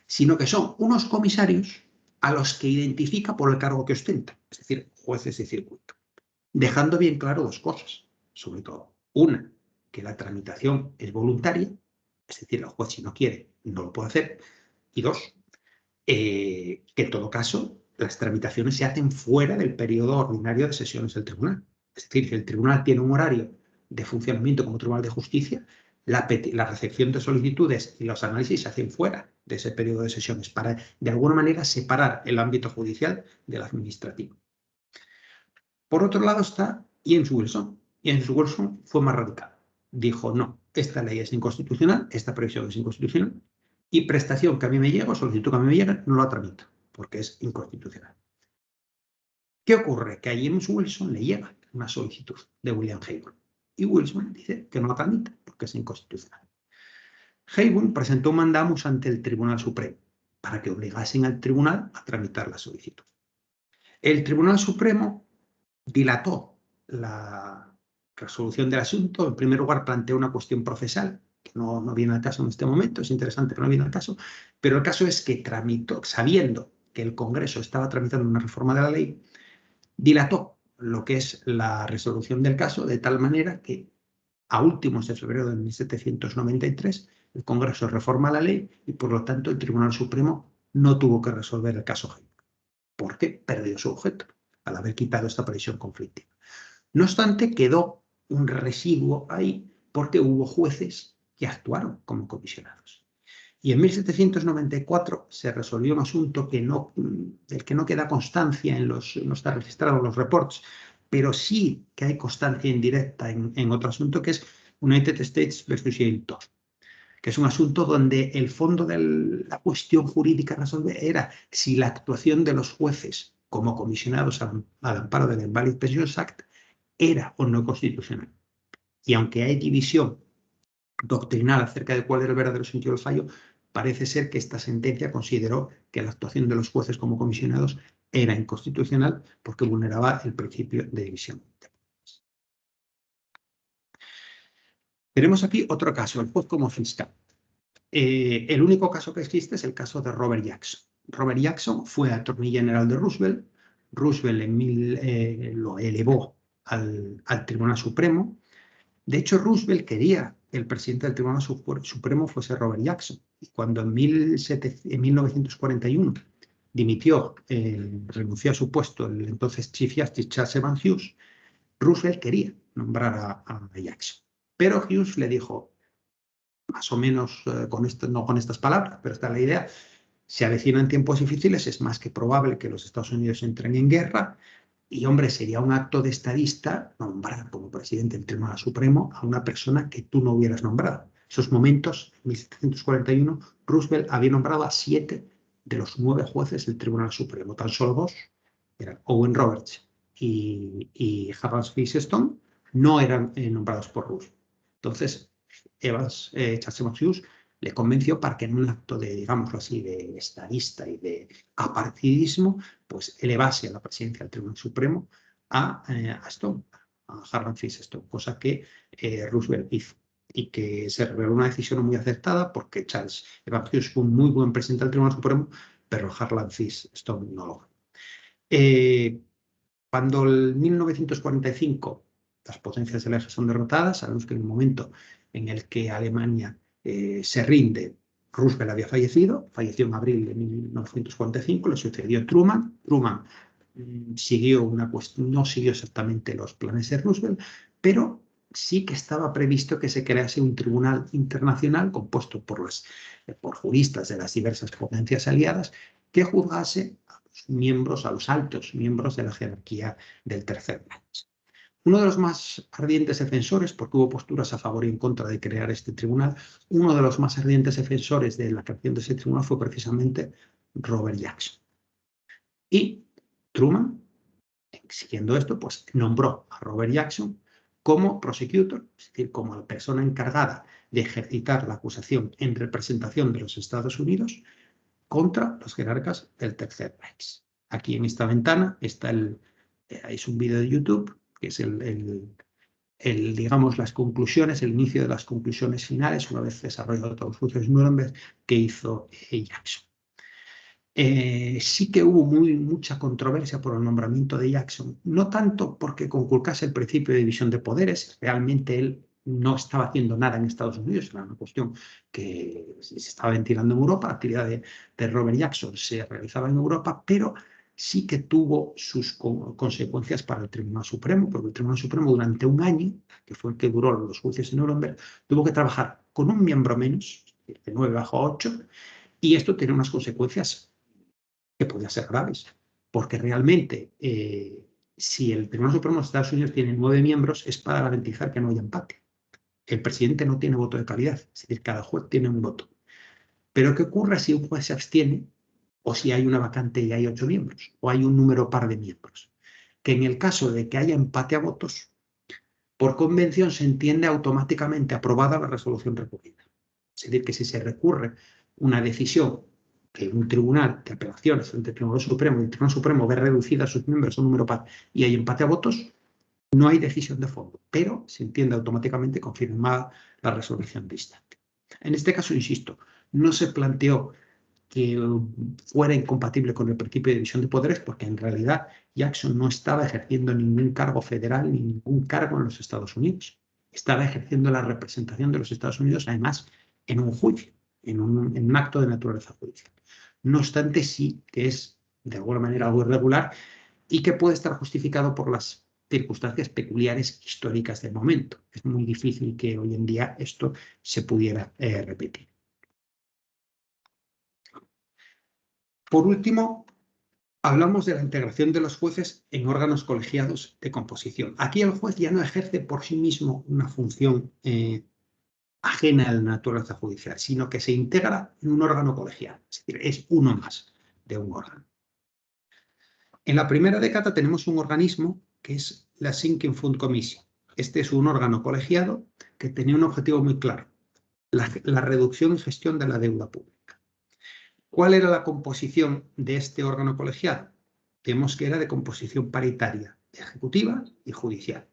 sino que son unos comisarios a los que identifica por el cargo que ostentan, es decir, jueces de circuito, dejando bien claro dos cosas, sobre todo. Una, que la tramitación es voluntaria, es decir, el juez si no quiere no lo puede hacer, y dos, que en todo caso las tramitaciones se hacen fuera del periodo ordinario de sesiones del tribunal. Es decir, si el tribunal tiene un horario de funcionamiento como tribunal de justicia, la recepción de solicitudes y los análisis se hacen fuera de ese periodo de sesiones para, de alguna manera, separar el ámbito judicial del administrativo. Por otro lado está James Wilson. James Wilson fue más radical. Dijo, no, esta ley es inconstitucional, esta previsión es inconstitucional, y prestación que a mí me llega o solicitud que a mí me llega, no la tramito, porque es inconstitucional. ¿Qué ocurre? Que a James Wilson le llega una solicitud de William Haywood, y Wilson dice que no la tramita, porque es inconstitucional. Haywood presentó un mandamus ante el Tribunal Supremo para que obligasen al tribunal a tramitar la solicitud. El Tribunal Supremo dilató la resolución del asunto. En primer lugar, planteó una cuestión procesal, que no viene al caso en este momento, es interesante, pero no viene al caso. Pero el caso es que tramitó, sabiendo que el Congreso estaba tramitando una reforma de la ley, dilató lo que es la resolución del caso de tal manera que a últimos de febrero de 1793 el Congreso reforma la ley y por lo tanto el Tribunal Supremo no tuvo que resolver el caso Haywood, porque perdió su objeto al haber quitado esta previsión conflictiva. No obstante, quedó un residuo ahí porque hubo jueces que actuaron como comisionados. Y en 1794 se resolvió un asunto del que no queda constancia no está registrado en los reports, pero sí que hay constancia indirecta en otro asunto, que es United States versus Yale, que es un asunto donde el fondo de la cuestión jurídica a resolver era si la actuación de los jueces como comisionados al amparo del Invalid Pensions Act era o no constitucional. Y aunque hay división doctrinal acerca de cuál era el verdadero sentido del fallo, parece ser que esta sentencia consideró que la actuación de los jueces como comisionados era inconstitucional porque vulneraba el principio de división. Tenemos aquí otro caso, el juez como fiscal. El único caso que existe es el caso de Robert Jackson. Robert Jackson fue attorney general de Roosevelt. Roosevelt lo elevó al Tribunal Supremo. De hecho, Roosevelt quería que el presidente del Tribunal Supremo fuese Robert Jackson. Y cuando en 1941 dimitió, renunció a su puesto el entonces Chief Justice Charles Evans Hughes, Roosevelt quería nombrar a Jackson. Pero Hughes le dijo, más o menos no con estas palabras, pero esta es la idea, se avecinan tiempos difíciles, es más que probable que los Estados Unidos entren en guerra y, hombre, sería un acto de estadista nombrar como presidente del Tribunal Supremo a una persona que tú no hubieras nombrado. En esos momentos, en 1741, Roosevelt había nombrado a 7 de los 9 jueces del Tribunal Supremo. Tan solo 2, eran Owen Roberts y Charles Stone, no eran nombrados por Roosevelt. Entonces, Charles Evans Hughes le convenció para que en un acto de, digámoslo así, de estadista y de apartidismo, pues elevase a la presidencia del Tribunal Supremo a Stone, a Harlan Fiske Stone, cosa que Roosevelt hizo y que se reveló una decisión muy acertada porque Charles Evans Hughes fue un muy buen presidente del Tribunal Supremo, pero Harlan Fiske Stone no lo fue. Cuando en 1945 las potencias del eje son derrotadas, sabemos que en el momento en el que Alemania se rinde, Roosevelt había fallecido, falleció en abril de 1945, le sucedió Truman. Truman no siguió exactamente los planes de Roosevelt, pero sí que estaba previsto que se crease un tribunal internacional compuesto por juristas de las diversas potencias aliadas que juzgase a los altos miembros de la jerarquía del Tercer Reich. Uno de los más ardientes defensores, porque hubo posturas a favor y en contra de crear este tribunal, uno de los más ardientes defensores de la creación de ese tribunal fue precisamente Robert Jackson. Y Truman, siguiendo esto, pues nombró a Robert Jackson como prosecutor, es decir, como la persona encargada de ejercitar la acusación en representación de los Estados Unidos contra los jerarcas del Tercer Reich. Aquí en esta ventana está es un vídeo de YouTube, que es digamos, las conclusiones, el inicio de las conclusiones finales, una vez desarrollado todos los juicios de Nuremberg, que hizo Jackson. Sí que hubo mucha controversia por el nombramiento de Jackson, no tanto porque conculcase el principio de división de poderes, realmente él no estaba haciendo nada en Estados Unidos, era una cuestión que se estaba ventilando en Europa, la actividad de Robert Jackson se realizaba en Europa, pero sí que tuvo sus consecuencias para el Tribunal Supremo, porque el Tribunal Supremo durante un año, que fue el que duró los juicios en Nuremberg, tuvo que trabajar con un miembro menos, de 9 bajo 8, y esto tiene unas consecuencias que podían ser graves, porque realmente si el Tribunal Supremo de Estados Unidos tiene 9 miembros es para garantizar que no haya empate. El presidente no tiene voto de calidad, es decir, cada juez tiene un voto. Pero ¿qué ocurre si un juez se abstiene o si hay una vacante y hay 8 miembros o hay un número par de miembros? Que en el caso de que haya empate a votos, por convención se entiende automáticamente aprobada la resolución recurrida. Es decir, que si se recurre una decisión que un tribunal de apelaciones ante el Tribunal Supremo y el Tribunal Supremo ve reducida a sus miembros a un número par y hay empate a votos, no hay decisión de fondo, pero se entiende automáticamente confirmada la resolución de instante. En este caso, insisto, no se planteó que fuera incompatible con el principio de división de poderes, porque en realidad Jackson no estaba ejerciendo ningún cargo federal ni ningún cargo en los Estados Unidos. Estaba ejerciendo la representación de los Estados Unidos, además, en un juicio, en un acto de naturaleza judicial. No obstante, sí que es de alguna manera algo irregular y que puede estar justificado por las circunstancias peculiares históricas del momento. Es muy difícil que hoy en día esto se pudiera repetir. Por último, hablamos de la integración de los jueces en órganos colegiados de composición. Aquí el juez ya no ejerce por sí mismo una función ajena a la naturaleza judicial, sino que se integra en un órgano colegiado, es decir, es uno más de un órgano. En la primera década tenemos un organismo que es la Sinking Fund Commission. Este es un órgano colegiado que tenía un objetivo muy claro, la reducción y gestión de la deuda pública. ¿Cuál era la composición de este órgano colegiado? Vemos que era de composición paritaria, ejecutiva y judicial.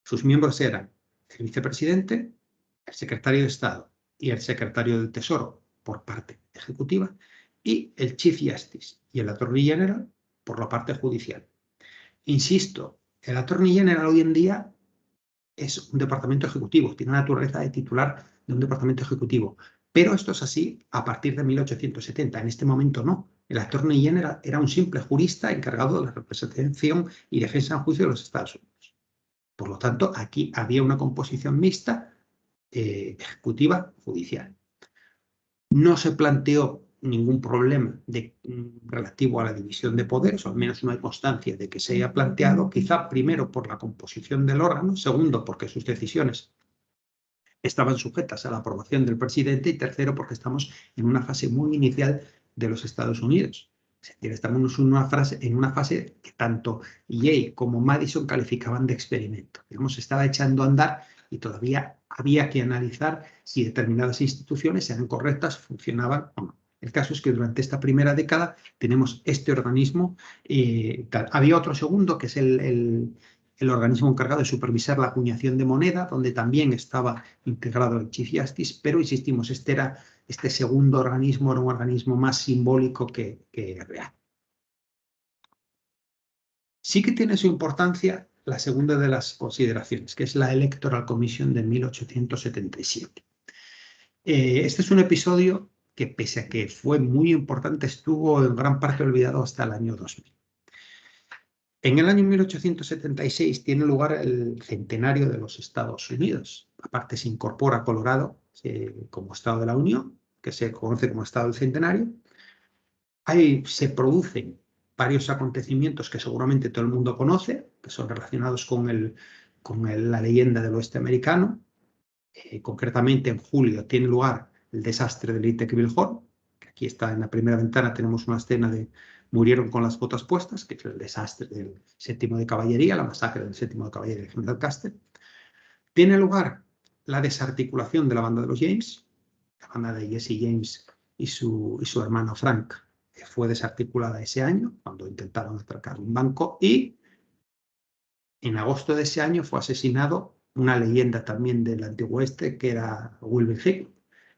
Sus miembros eran el vicepresidente, el secretario de Estado y el secretario del Tesoro por parte ejecutiva y el Chief Justice y el Attorney General por la parte judicial. Insisto, el Attorney General hoy en día es un departamento ejecutivo, tiene la naturaleza de titular de un departamento ejecutivo, pero esto es así a partir de 1870. En este momento no. El Attorney General era un simple jurista encargado de la representación y defensa en juicio de los Estados Unidos. Por lo tanto, aquí había una composición mixta ejecutiva-judicial. No se planteó ningún problema relativo a la división de poderes, o al menos no hay constancia de que se haya planteado, quizá primero por la composición del órgano, segundo porque sus decisiones estaban sujetas a la aprobación del presidente y tercero porque estamos en una fase muy inicial de los Estados Unidos. Es decir, estamos en una fase que tanto Yale como Madison calificaban de experimento. Digamos, estaba echando a andar y todavía había que analizar si determinadas instituciones eran correctas, funcionaban o no. El caso es que durante esta primera década tenemos este organismo. Había otro segundo, que es el organismo encargado de supervisar la acuñación de moneda, donde también estaba integrado el Chief Justice, pero insistimos, este segundo organismo era un organismo más simbólico que real. Sí que tiene su importancia la segunda de las consideraciones, que es la Electoral Commission de 1877. Este es un episodio que, pese a que fue muy importante, estuvo en gran parte olvidado hasta el año 2000. En el año 1876 tiene lugar el centenario de los Estados Unidos. Aparte se incorpora Colorado como Estado de la Unión, que se conoce como Estado del Centenario. Ahí se producen varios acontecimientos que seguramente todo el mundo conoce, que son relacionados con la leyenda del oeste americano. Concretamente, en julio tiene lugar el desastre de Little Horn, que aquí está en la primera ventana, tenemos una escena de murieron con las botas puestas, que es el desastre del 7º de Caballería, la masacre del 7º de Caballería de General Custer. Tiene lugar la desarticulación de la banda de los James, la banda de Jesse James y su hermano Frank, que fue desarticulada ese año, cuando intentaron atracar un banco, y en agosto de ese año fue asesinado una leyenda también del Antiguo Oeste, que era Wilbur Hickman,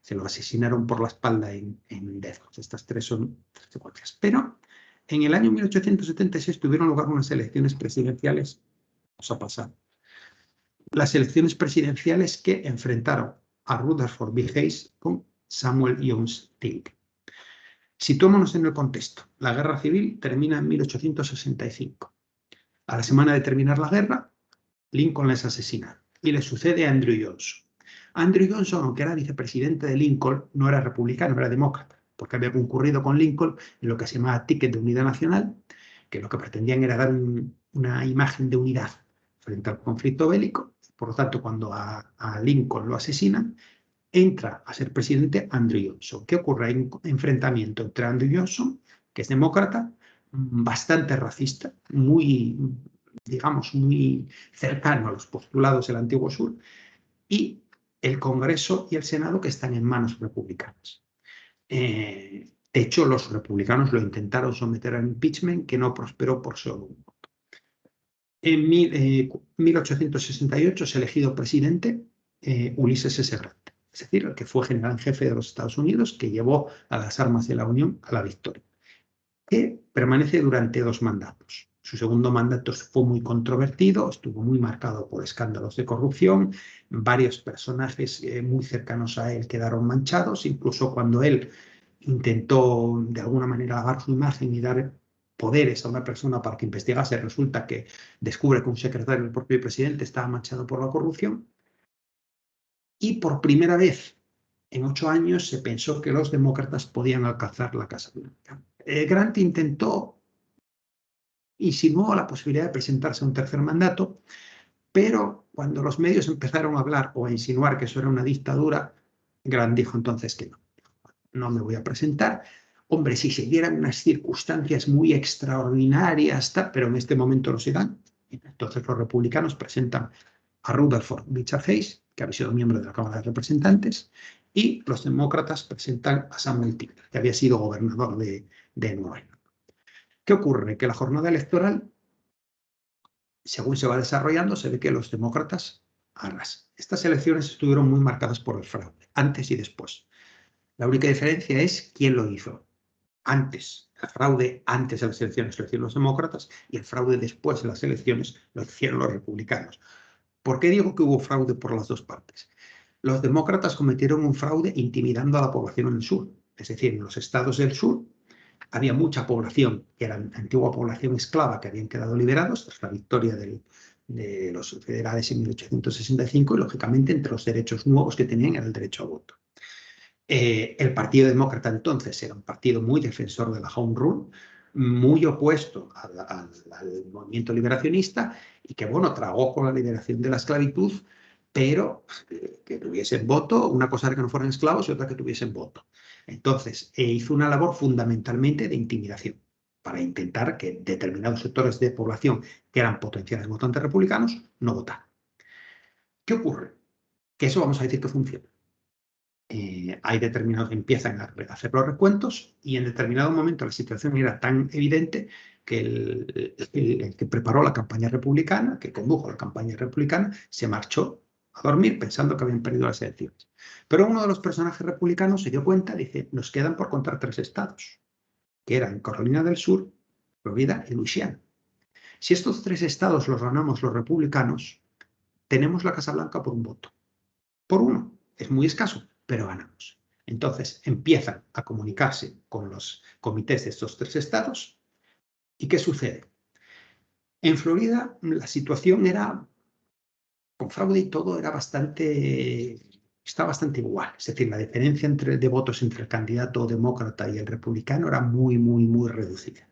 Se lo asesinaron por la espalda en Deathmatch. Estas tres son tres secuencias. Pero en el año 1876 tuvieron lugar unas elecciones presidenciales. Vamos a pasar. Las elecciones presidenciales que enfrentaron a Rutherford B. Hayes con Samuel Jones Tilden. Situémonos en el contexto. La guerra civil termina en 1865. A la semana de terminar la guerra, Lincoln les asesina y le sucede a Andrew Johnson. Andrew Johnson, aunque era vicepresidente de Lincoln, no era republicano, era demócrata, porque había concurrido con Lincoln en lo que se llamaba Ticket de Unidad Nacional, que lo que pretendían era dar una imagen de unidad frente al conflicto bélico. Por lo tanto, cuando a Lincoln lo asesinan, entra a ser presidente Andrew Johnson. ¿Qué ocurre? Hay un enfrentamiento entre Andrew Johnson, que es demócrata, bastante racista, muy, digamos, muy cercano a los postulados del Antiguo Sur, y el Congreso y el Senado, que están en manos republicanas. De hecho, los republicanos lo intentaron someter al impeachment, que no prosperó por solo un voto. En 1868 es elegido presidente Ulysses S. Grant, es decir, el que fue general en jefe de los Estados Unidos, que llevó a las armas de la Unión a la victoria, que permanece durante 2 mandatos. Su segundo mandato fue muy controvertido, estuvo muy marcado por escándalos de corrupción, varios personajes muy cercanos a él quedaron manchados, incluso cuando él intentó de alguna manera lavar su imagen y dar poderes a una persona para que investigase, resulta que descubre que un secretario del propio presidente estaba manchado por la corrupción. Y por primera vez en 8 años se pensó que los demócratas podían alcanzar la Casa Blanca. Grant insinuó la posibilidad de presentarse a un tercer mandato, pero cuando los medios empezaron a hablar o a insinuar que eso era una dictadura, Grant dijo entonces que no me voy a presentar. Hombre, si se dieran unas circunstancias muy extraordinarias, pero en este momento no se dan. Entonces los republicanos presentan a Rutherford B. Hayes, que había sido miembro de la Cámara de Representantes, y los demócratas presentan a Samuel Tilden, que había sido gobernador de Nueva York. ¿Qué ocurre? Que la jornada electoral, según se va desarrollando, se ve que los demócratas arrasan. Estas elecciones estuvieron muy marcadas por el fraude, antes y después. La única diferencia es quién lo hizo. Antes, el fraude antes de las elecciones lo hicieron los demócratas y el fraude después de las elecciones lo hicieron los republicanos. ¿Por qué digo que hubo fraude por las dos partes? Los demócratas cometieron un fraude intimidando a la población en el sur. Es decir, en los estados del sur había mucha población, que era antigua población esclava, que habían quedado liberados tras la victoria de los federales en 1865 y, lógicamente, entre los derechos nuevos que tenían era el derecho al voto. El Partido Demócrata entonces era un partido muy defensor de la Home Rule, muy opuesto al movimiento liberacionista y que, bueno, tragó con la liberación de la esclavitud, pero que tuviesen voto, una cosa era que no fueran esclavos y otra que tuviesen voto. Entonces, hizo una labor fundamentalmente de intimidación para intentar que determinados sectores de población que eran potenciales votantes republicanos no votaran. ¿Qué ocurre? Que eso vamos a decir que funciona. Hay determinados que empiezan a hacer los recuentos y en determinado momento la situación era tan evidente que el que preparó la campaña republicana, que condujo la campaña republicana, se marchó a dormir pensando que habían perdido las elecciones. Pero uno de los personajes republicanos se dio cuenta, dice, nos quedan por contar 3 estados, que eran Carolina del Sur, Florida y Luisiana. Si estos 3 estados los ganamos los republicanos, tenemos la Casa Blanca por un voto. Por uno, es muy escaso, pero ganamos. Entonces empiezan a comunicarse con los comités de estos 3 estados. ¿Y qué sucede? En Florida la situación era, con fraude y todo, está bastante igual. Es decir, la diferencia de votos entre el candidato demócrata y el republicano era muy, muy, muy reducida.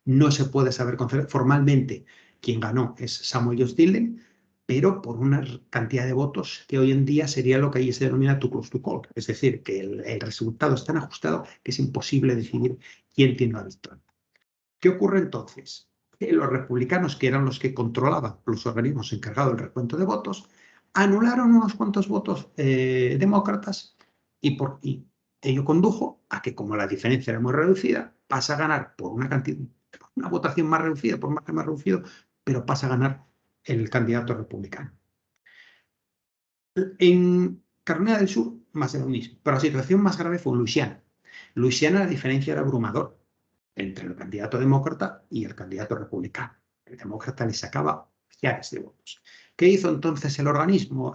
No se puede saber formalmente quién ganó, es Samuel Jones Tilden, pero por una cantidad de votos que hoy en día sería lo que allí se denomina too close to call. Es decir, que el resultado es tan ajustado que es imposible decidir quién tiene la victoria. ¿Qué ocurre entonces? Que los republicanos, que eran los que controlaban los organismos encargados del recuento de votos, anularon unos cuantos votos demócratas y ello condujo a que, como la diferencia era muy reducida, pasa a ganar por una votación más reducida, por un margen más reducido, pero pasa a ganar el candidato republicano. Carolina del Sur, más de lo mismo. Pero la situación más grave fue en Luisiana. Luisiana, la diferencia era abrumadora entre el candidato demócrata y el candidato republicano. El demócrata le sacaba millares de votos. ¿Qué hizo entonces el organismo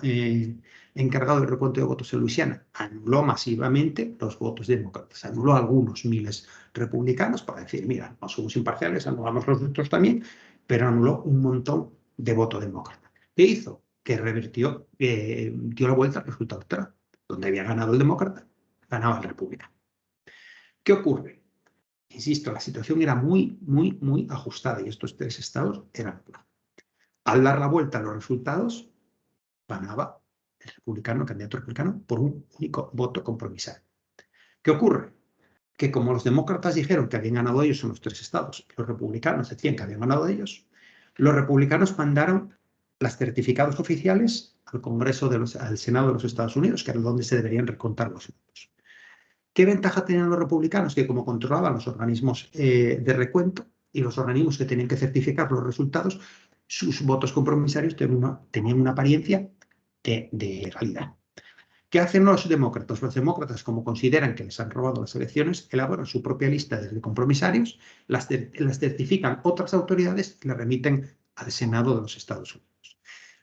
encargado del recuento de votos en Luisiana? Anuló masivamente los votos demócratas, anuló algunos miles republicanos para decir, mira, no somos imparciales, anulamos los nuestros también, pero anuló un montón de voto demócrata. ¿Qué hizo? Que revirtió, dio la vuelta al resultado electoral. Donde había ganado el demócrata, ganaba el republicano. ¿Qué ocurre? Insisto, la situación era muy, muy, muy ajustada y estos tres estados eran clave. Al dar la vuelta a los resultados, ganaba el candidato republicano, por un único voto compromisario. ¿Qué ocurre? Que como los demócratas dijeron que habían ganado ellos en los tres estados, los republicanos decían que habían ganado ellos, los republicanos mandaron los certificados oficiales al Congreso, al Senado de los Estados Unidos, que era donde se deberían recontar los votos. ¿Qué ventaja tenían los republicanos? Que como controlaban los organismos de recuento y los organismos que tenían que certificar los resultados, sus votos compromisarios tenían una apariencia de realidad. ¿Qué hacen los demócratas? Los demócratas, como consideran que les han robado las elecciones, elaboran su propia lista de compromisarios, las certifican otras autoridades y las remiten al Senado de los Estados Unidos.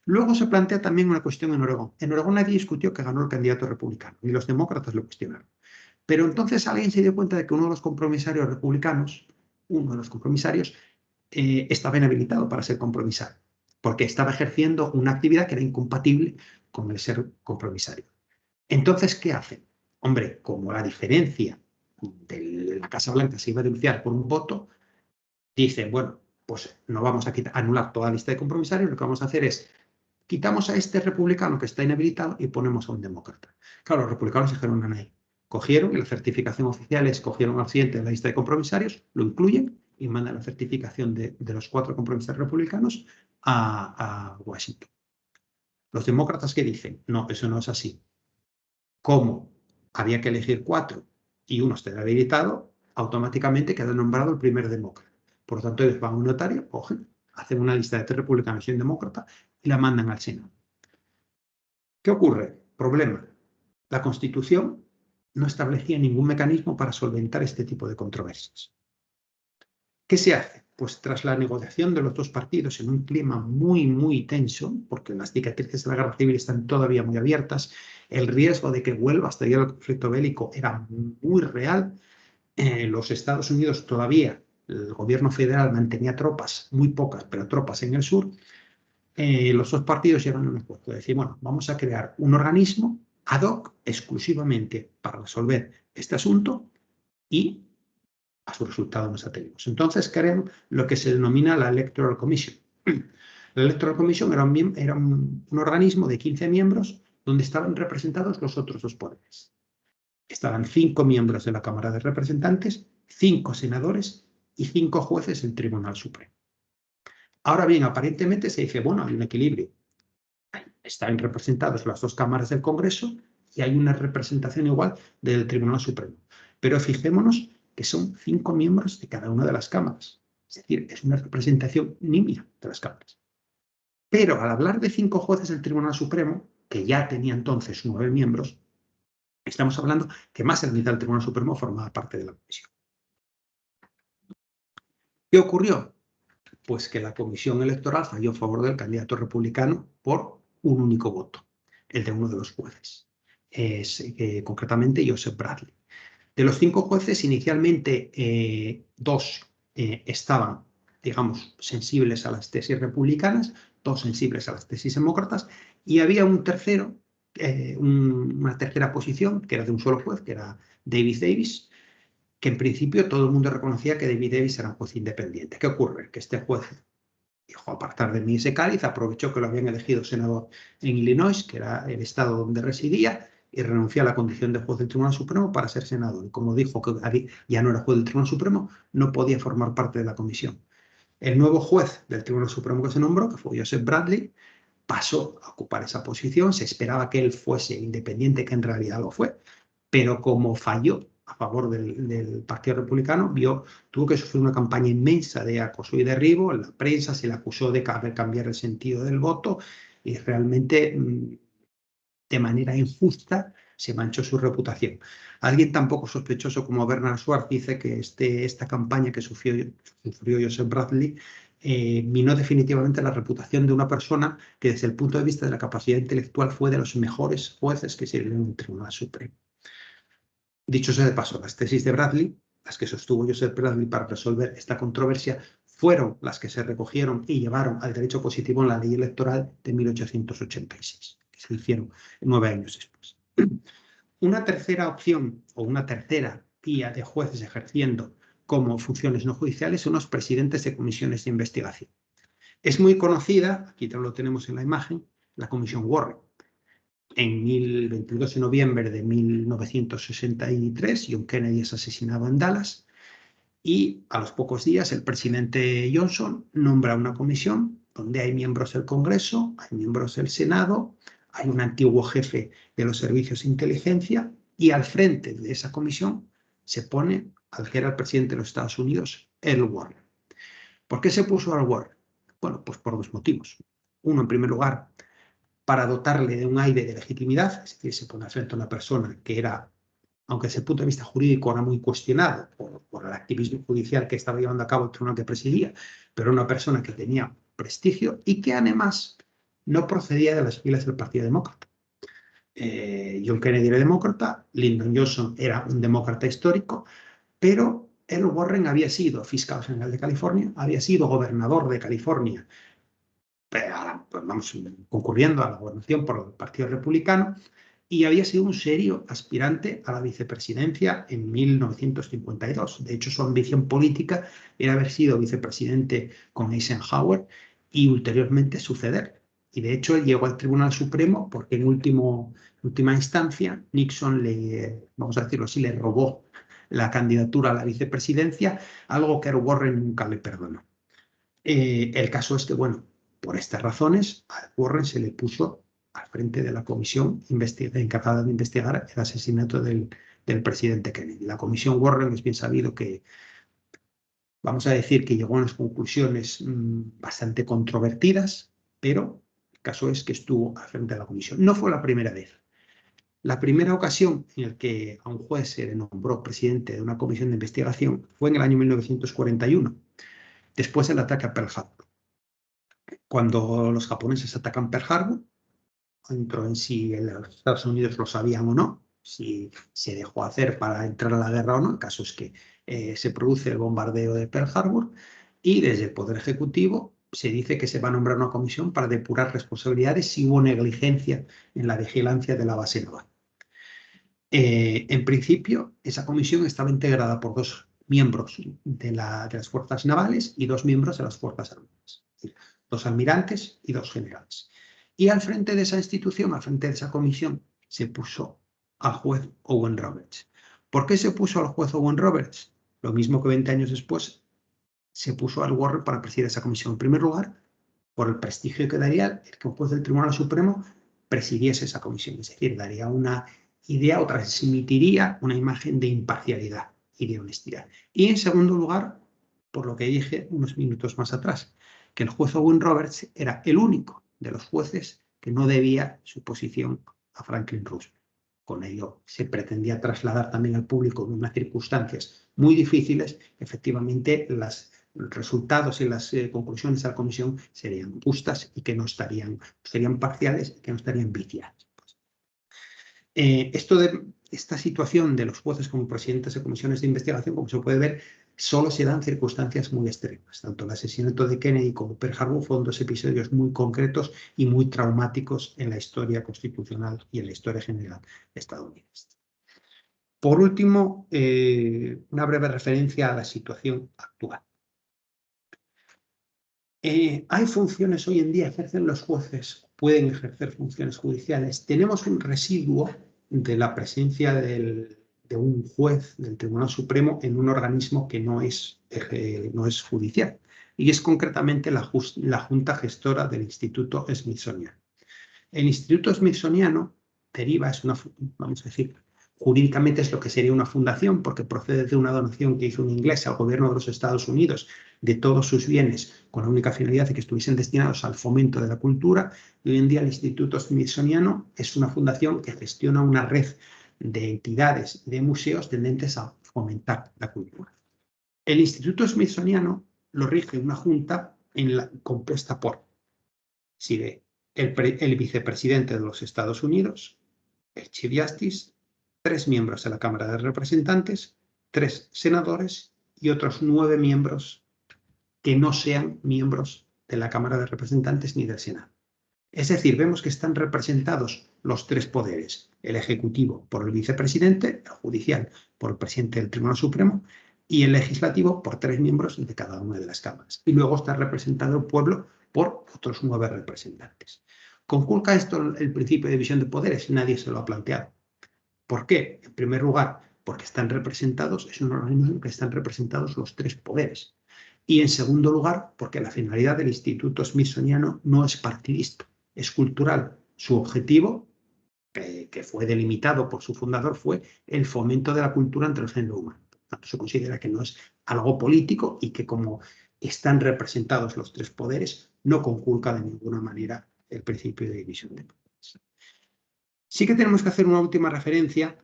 Luego se plantea también una cuestión en Oregón. En Oregón nadie discutió que ganó el candidato republicano, y los demócratas lo cuestionaron. Pero entonces alguien se dio cuenta de que uno de los compromisarios republicanos, estaba inhabilitado para ser compromisario, porque estaba ejerciendo una actividad que era incompatible con el ser compromisario. Entonces, ¿qué hacen? Hombre, como la diferencia de la Casa Blanca se iba a denunciar por un voto, dicen, bueno, pues no vamos a anular toda la lista de compromisarios, lo que vamos a hacer es quitamos a este republicano que está inhabilitado y ponemos a un demócrata. Claro, los republicanos dijeron, no, cogieron y la certificación oficial es, cogieron al siguiente de la lista de compromisarios, lo incluyen y mandan la certificación de los 4 compromisarios republicanos a Washington. Los demócratas, ¿qué dicen? No, eso no es así. Como había que elegir 4 y uno está habilitado, automáticamente queda nombrado el primer demócrata. Por lo tanto, ellos van a un notario, cogen, hacen una lista de 3 republicanos y un demócrata y la mandan al Senado. ¿Qué ocurre? Problema. La Constitución no establecía ningún mecanismo para solventar este tipo de controversias. ¿Qué se hace? Pues tras la negociación de los dos partidos en un clima muy, muy tenso, porque las cicatrices de la guerra civil están todavía muy abiertas, el riesgo de que vuelva a estallar el conflicto bélico era muy real. Los Estados Unidos todavía, el gobierno federal mantenía tropas, muy pocas, pero tropas en el sur. Los dos partidos llegan a un acuerdo de decir, bueno, vamos a crear un organismo ad hoc exclusivamente para resolver este asunto y a su resultado nos atenemos. Entonces crean lo que se denomina la Electoral Commission. La Electoral Commission era un organismo de 15 miembros donde estaban representados los otros dos poderes. Estaban 5 miembros de la Cámara de Representantes, 5 senadores y 5 jueces del Tribunal Supremo. Ahora bien, aparentemente se dice, bueno, hay un equilibrio. Están representados las dos cámaras del Congreso y hay una representación igual del Tribunal Supremo. Pero fijémonos que son 5 miembros de cada una de las cámaras. Es decir, es una representación nimia de las cámaras. Pero al hablar de 5 jueces del Tribunal Supremo, que ya tenía entonces 9 miembros, estamos hablando que más de la mitad del Tribunal Supremo formaba parte de la comisión. ¿Qué ocurrió? Pues que la comisión electoral falló a favor del candidato republicano por un único voto, el de uno de los jueces, concretamente Joseph Bradley. De los 5 jueces, inicialmente 2 estaban, digamos, sensibles a las tesis republicanas, 2 sensibles a las tesis demócratas, y había un tercero, una tercera posición, que era de un solo juez, que era David Davis, que en principio todo el mundo reconocía que David Davis era un juez independiente. ¿Qué ocurre? Que este juez dijo, apartar de mí ese cáliz, aprovechó que lo habían elegido senador en Illinois, que era el estado donde residía, y renunció a la condición de juez del Tribunal Supremo para ser senador. Y como dijo que ya no era juez del Tribunal Supremo, no podía formar parte de la comisión. El nuevo juez del Tribunal Supremo que se nombró, que fue Joseph Bradley, pasó a ocupar esa posición. Se esperaba que él fuese independiente, que en realidad lo fue, pero como falló a favor del Partido Republicano, tuvo que sufrir una campaña inmensa de acoso y derribo. En la prensa se le acusó de cambiar el sentido del voto y realmente de manera injusta se manchó su reputación. Alguien tan poco sospechoso como Bernard Schwartz dice que esta campaña que sufrió Joseph Bradley minó definitivamente la reputación de una persona que desde el punto de vista de la capacidad intelectual fue de los mejores jueces que sirvieron en el Tribunal Supremo. Dicho sea de paso, las tesis de Bradley, las que sostuvo Joseph Bradley para resolver esta controversia, fueron las que se recogieron y llevaron al derecho positivo en la ley electoral de 1886, que se hicieron 9 años después. Una tercera opción o una tercera vía de jueces ejerciendo como funciones no judiciales son los presidentes de comisiones de investigación. Es muy conocida, aquí lo tenemos en la imagen, la Comisión Warren. En el 22 de noviembre de 1963, John Kennedy es asesinado en Dallas y a los pocos días el presidente Johnson nombra una comisión donde hay miembros del Congreso, hay miembros del Senado, hay un antiguo jefe de los servicios de inteligencia y al frente de esa comisión se pone al que era el presidente de los Estados Unidos, Al Warren. ¿Por qué se puso Al Warren? Bueno, pues por dos motivos. Uno, en primer lugar, para dotarle de un aire de legitimidad, es decir, se pone al frente a una persona que era, aunque desde el punto de vista jurídico era muy cuestionado por el activismo judicial que estaba llevando a cabo el tribunal que presidía, pero una persona que tenía prestigio y que además no procedía de las filas del Partido Demócrata. John Kennedy era demócrata, Lyndon Johnson era un demócrata histórico, pero Al Warren había sido fiscal general de California, había sido gobernador de California, vamos, concurriendo a la gobernación por el Partido Republicano, y había sido un serio aspirante a la vicepresidencia en 1952. De hecho, su ambición política era haber sido vicepresidente con Eisenhower y ulteriormente suceder. Y de hecho, él llegó al Tribunal Supremo porque en última instancia Nixon vamos a decirlo así, le robó la candidatura a la vicepresidencia, algo que Warren nunca le perdonó. El caso es que, bueno, por estas razones, a Warren se le puso al frente de la comisión encargada de investigar el asesinato del presidente Kennedy. La comisión Warren es bien sabido que, vamos a decir, que llegó a unas conclusiones bastante controvertidas, pero el caso es que estuvo al frente de la comisión. No fue la primera vez. La primera ocasión en la que a un juez se le nombró presidente de una comisión de investigación fue en el año 1941, después del ataque a Pearl Harbor. Cuando los japoneses atacan Pearl Harbor, entró en si los Estados Unidos lo sabían o no, si se dejó hacer para entrar a la guerra o no. El caso es que se produce el bombardeo de Pearl Harbor y desde el Poder Ejecutivo se dice que se va a nombrar una comisión para depurar responsabilidades si hubo negligencia en la vigilancia de la base naval. En principio, esa comisión estaba integrada por 2 miembros de las fuerzas navales y 2 miembros de las fuerzas armadas, es decir, 2 almirantes y 2 generales. Y al frente de esa institución, al frente de esa comisión, se puso al juez Owen Roberts. ¿Por qué se puso al juez Owen Roberts? Lo mismo que 20 años después se puso Al Warren para presidir esa comisión. En primer lugar, por el prestigio que daría el que un juez del Tribunal Supremo presidiese esa comisión, es decir, daría una idea o transmitiría una imagen de imparcialidad y de honestidad. Y en segundo lugar, por lo que dije unos minutos más atrás, que el juez Owen Roberts era el único de los jueces que no debía su posición a Franklin Roosevelt. Con ello se pretendía trasladar también al público en unas circunstancias muy difíciles. Efectivamente, los resultados y las conclusiones de la comisión serían justas y que no serían parciales y que no estarían viciadas. Esta situación de los jueces como presidentes de comisiones de investigación, como se puede ver, solo se dan circunstancias muy extremas. Tanto el asesinato de Kennedy como Pearl Harbor fueron 2 episodios muy concretos y muy traumáticos en la historia constitucional y en la historia general estadounidense. Por último, una breve referencia a la situación actual. Hay funciones hoy en día, ejercen los jueces, pueden ejercer funciones judiciales. Tenemos un residuo de la presencia de un juez del Tribunal Supremo en un organismo que no es judicial, y es concretamente la Junta Gestora del Instituto Smithsoniano. El Instituto Smithsoniano deriva, es una, vamos a decir, Jurídicamente es lo que sería una fundación, porque procede de una donación que hizo un inglés al gobierno de los Estados Unidos de todos sus bienes, con la única finalidad de que estuviesen destinados al fomento de la cultura. Y hoy en día el Instituto Smithsoniano es una fundación que gestiona una red de entidades y de museos tendentes a fomentar la cultura. El Instituto Smithsoniano lo rige una junta compuesta por el vicepresidente de los Estados Unidos, el Chief Justice, 3 miembros de la Cámara de Representantes, 3 senadores y otros 9 miembros que no sean miembros de la Cámara de Representantes ni del Senado. Es decir, vemos que están representados los 3 poderes: el ejecutivo por el vicepresidente, el judicial por el presidente del Tribunal Supremo y el legislativo por 3 miembros de cada una de las cámaras. Y luego está representado el pueblo por otros 9 representantes. ¿Conculca esto el principio de división de poderes? Nadie se lo ha planteado. ¿Por qué? En primer lugar, porque están representados, es un organismo en el que están representados los 3 poderes. Y en segundo lugar, porque la finalidad del Instituto Smithsoniano no es partidista, es cultural. Su objetivo, que fue delimitado por su fundador, fue el fomento de la cultura entre el género humano. Por tanto, se considera que no es algo político y que, como están representados los 3 poderes, no conculca de ninguna manera el principio de división de poderes. Sí que tenemos que hacer una última referencia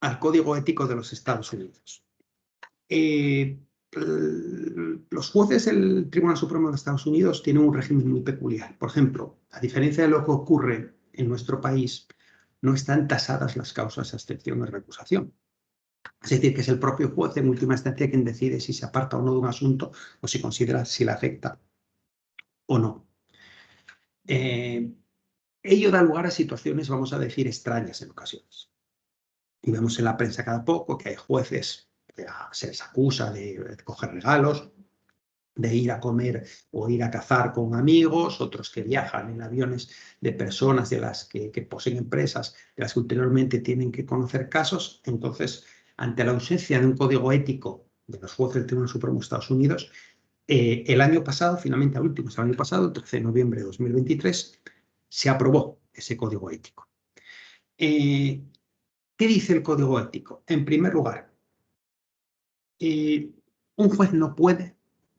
al Código Ético de los Estados Unidos. Los jueces del Tribunal Supremo de Estados Unidos tienen un régimen muy peculiar. Por ejemplo, a diferencia de lo que ocurre en nuestro país, no están tasadas las causas de abstención y recusación. Es decir, que es el propio juez en última instancia quien decide si se aparta o no de un asunto o si considera si le afecta o no. Ello da lugar a situaciones, vamos a decir, extrañas en ocasiones. Y vemos en la prensa cada poco que hay jueces que se les acusa de coger regalos, de ir a comer o ir a cazar con amigos, otros que viajan en aviones de personas de las que poseen empresas, de las que ulteriormente tienen que conocer casos. Entonces, ante la ausencia de un código ético de los jueces del Tribunal Supremo de Estados Unidos, el año pasado, finalmente el año pasado, el 13 de noviembre de 2023, se aprobó ese código ético. ¿Qué dice el código ético? En primer lugar, un juez no puede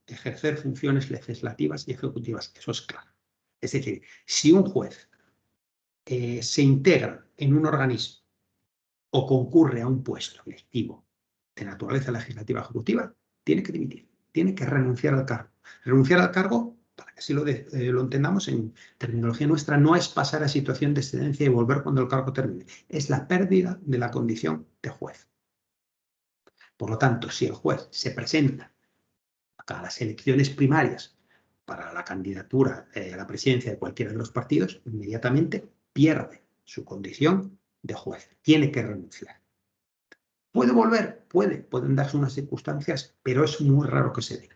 ejercer funciones legislativas y ejecutivas, eso es claro. Es decir, si un juez se integra en un organismo o concurre a un puesto electivo de naturaleza legislativa ejecutiva, tiene que dimitir, tiene que renunciar al cargo. Renunciar al cargo, para que así lo entendamos en terminología nuestra, no es pasar a situación de excedencia y volver cuando el cargo termine, es la pérdida de la condición de juez. Por lo tanto, si el juez se presenta a las elecciones primarias para la candidatura a la presidencia de cualquiera de los partidos, inmediatamente pierde su condición de juez. Tiene que renunciar. ¿Puede volver? Pueden darse unas circunstancias, pero es muy raro que se dé.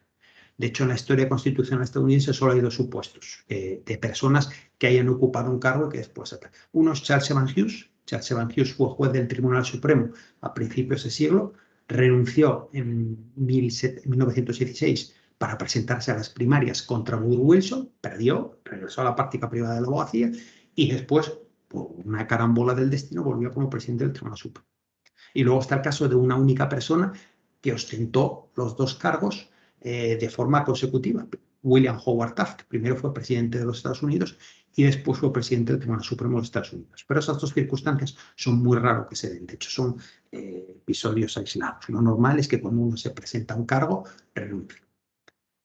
De hecho, en la historia constitucional estadounidense solo hay 2 supuestos de personas que hayan ocupado un cargo que después... Uno es Charles Evans Hughes. Charles Evans Hughes fue juez del Tribunal Supremo a principios de siglo, renunció en 1916 para presentarse a las primarias contra Woodrow Wilson, perdió, regresó a la práctica privada de la abogacía y después, por una carambola del destino, volvió como presidente del Tribunal Supremo. Y luego está el caso de una única persona que ostentó los 2 cargos de forma consecutiva. William Howard Taft, primero fue presidente de los Estados Unidos y después fue presidente del Tribunal Supremo de los Estados Unidos. Pero esas 2 circunstancias son muy raros que se den. De hecho, son episodios aislados. Lo normal es que cuando uno se presenta a un cargo, renuncie.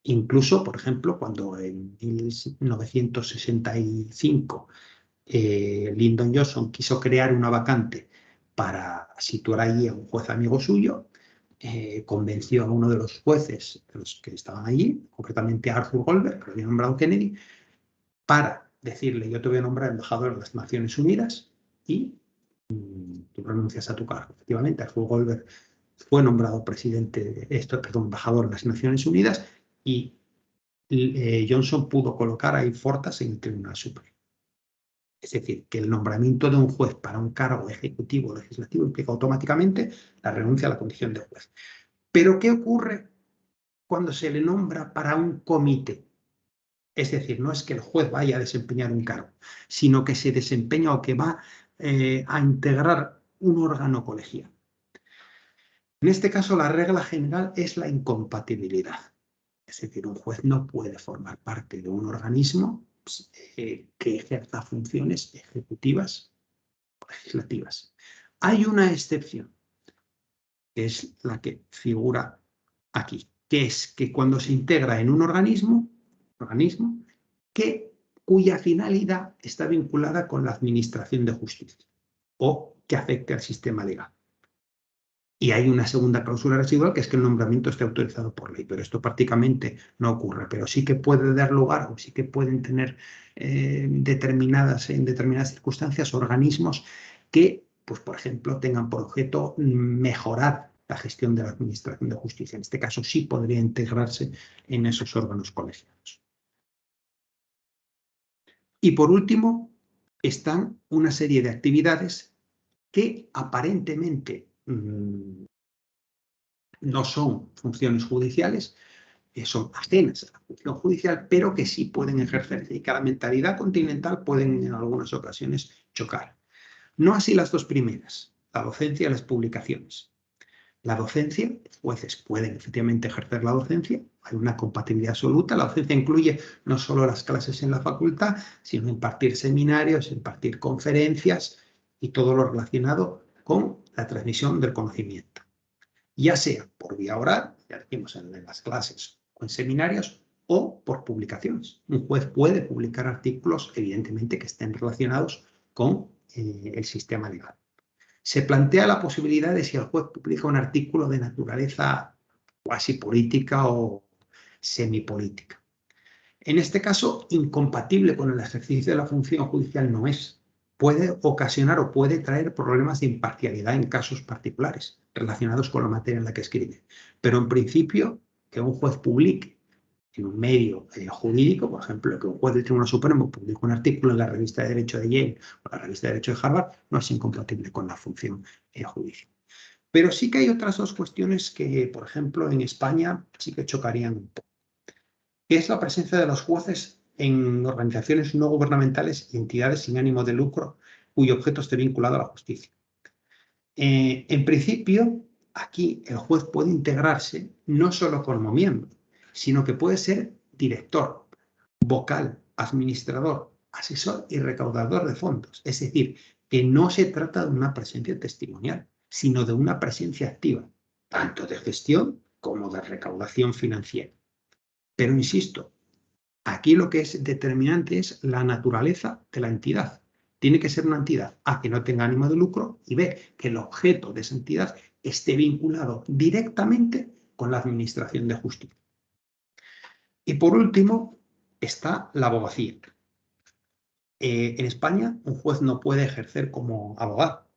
Incluso, por ejemplo, cuando en 1965 Lyndon Johnson quiso crear una vacante para situar allí a un juez amigo suyo, convenció a uno de los jueces de los que estaban allí, concretamente a Arthur Goldberg, que lo había nombrado Kennedy, para decirle: yo te voy a nombrar embajador de las Naciones Unidas y tú renuncias a tu cargo. Efectivamente, Arthur Goldberg fue nombrado embajador de las Naciones Unidas y Johnson pudo colocar a Fortas en el Tribunal Supremo. Es decir, que el nombramiento de un juez para un cargo ejecutivo o legislativo implica automáticamente la renuncia a la condición de juez. Pero ¿qué ocurre cuando se le nombra para un comité? Es decir, no es que el juez vaya a desempeñar un cargo, sino que se desempeña o que va a integrar un órgano colegiado. En este caso, la regla general es la incompatibilidad. Es decir, un juez no puede formar parte de un organismo que ejerza funciones ejecutivas o legislativas. Hay una excepción, que es la que figura aquí, que es que cuando se integra en un organismo cuya finalidad está vinculada con la administración de justicia o que afecte al sistema legal. Y hay una segunda cláusula residual, que es que el nombramiento esté autorizado por ley, pero esto prácticamente no ocurre, pero sí que puede dar lugar o sí que pueden tener en determinadas circunstancias organismos que, pues, por ejemplo, tengan por objeto mejorar la gestión de la administración de justicia. En este caso sí podría integrarse en esos órganos colegiados. Y por último, están una serie de actividades que aparentemente no son funciones judiciales, son ajenas a la función judicial, pero que sí pueden ejercerse y que a la mentalidad continental pueden en algunas ocasiones chocar. No así las dos primeras, la docencia y las publicaciones. La docencia, jueces pueden efectivamente ejercer la docencia, hay una compatibilidad absoluta. La docencia incluye no solo las clases en la facultad, sino impartir seminarios, impartir conferencias y todo lo relacionado con la transmisión del conocimiento, ya sea por vía oral, ya decimos en las clases o en seminarios, o por publicaciones. Un juez puede publicar artículos, evidentemente, que estén relacionados con el sistema legal. Se plantea la posibilidad de si el juez publica un artículo de naturaleza cuasi política o semipolítica. En este caso, incompatible con el ejercicio de la función judicial no es. Puede ocasionar o puede traer problemas de imparcialidad en casos particulares relacionados con la materia en la que escribe. Pero en principio, que un juez publique en un medio jurídico, por ejemplo, que un juez del Tribunal Supremo publique un artículo en la revista de Derecho de Yale o la revista de Derecho de Harvard, no es incompatible con la función judicial. Pero sí que hay otras dos cuestiones que, por ejemplo, en España sí que chocarían un poco, que es la presencia de los jueces en organizaciones no gubernamentales y entidades sin ánimo de lucro cuyo objeto esté vinculado a la justicia. En principio, aquí el juez puede integrarse no solo como miembro, sino que puede ser director, vocal, administrador, asesor y recaudador de fondos. Es decir, que no se trata de una presencia testimonial, sino de una presencia activa, tanto de gestión como de recaudación financiera. Pero insisto, aquí lo que es determinante es la naturaleza de la entidad. Tiene que ser una entidad A, que no tenga ánimo de lucro, y B, que el objeto de esa entidad esté vinculado directamente con la administración de justicia. Y por último está la abogacía. En España, un juez no puede ejercer como abogado.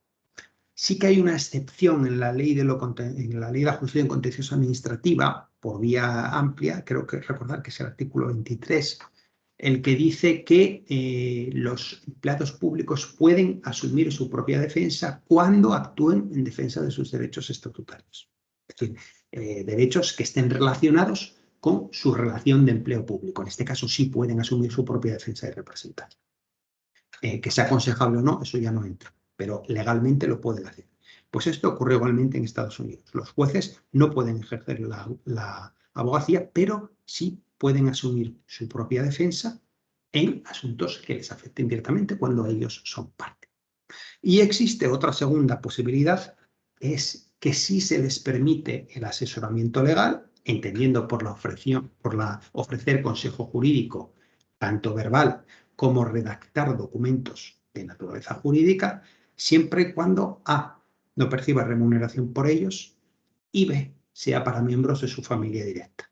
Sí que hay una excepción en la ley de la justicia contencioso administrativa por vía amplia, creo que recordar que es el artículo 23, el que dice que los empleados públicos pueden asumir su propia defensa cuando actúen en defensa de sus derechos estatutarios. Es decir, derechos que estén relacionados con su relación de empleo público. En este caso sí pueden asumir su propia defensa y representación. Que sea aconsejable o no, eso ya no entra, pero legalmente lo pueden hacer. Pues esto ocurre igualmente en Estados Unidos. Los jueces no pueden ejercer la abogacía, pero sí pueden asumir su propia defensa en asuntos que les afecten directamente cuando ellos son parte. Y existe otra segunda posibilidad, es que sí se les permite el asesoramiento legal, entendiendo por ofrecer consejo jurídico, tanto verbal como redactar documentos de naturaleza jurídica, siempre y cuando A, no perciba remuneración por ellos, y B, sea para miembros de su familia directa.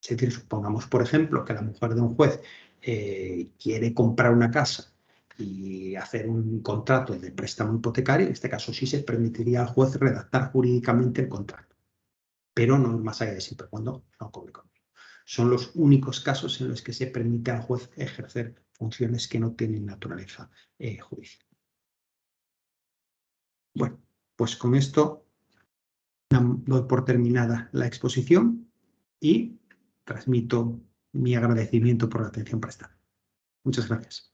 Es decir, supongamos, por ejemplo, que la mujer de un juez quiere comprar una casa y hacer un contrato de préstamo hipotecario. En este caso sí se permitiría al juez redactar jurídicamente el contrato, pero no más allá de siempre cuando no cobre conmigo. Son los únicos casos en los que se permite al juez ejercer funciones que no tienen naturaleza judicial. Bueno, pues con esto doy por terminada la exposición y transmito mi agradecimiento por la atención prestada. Muchas gracias.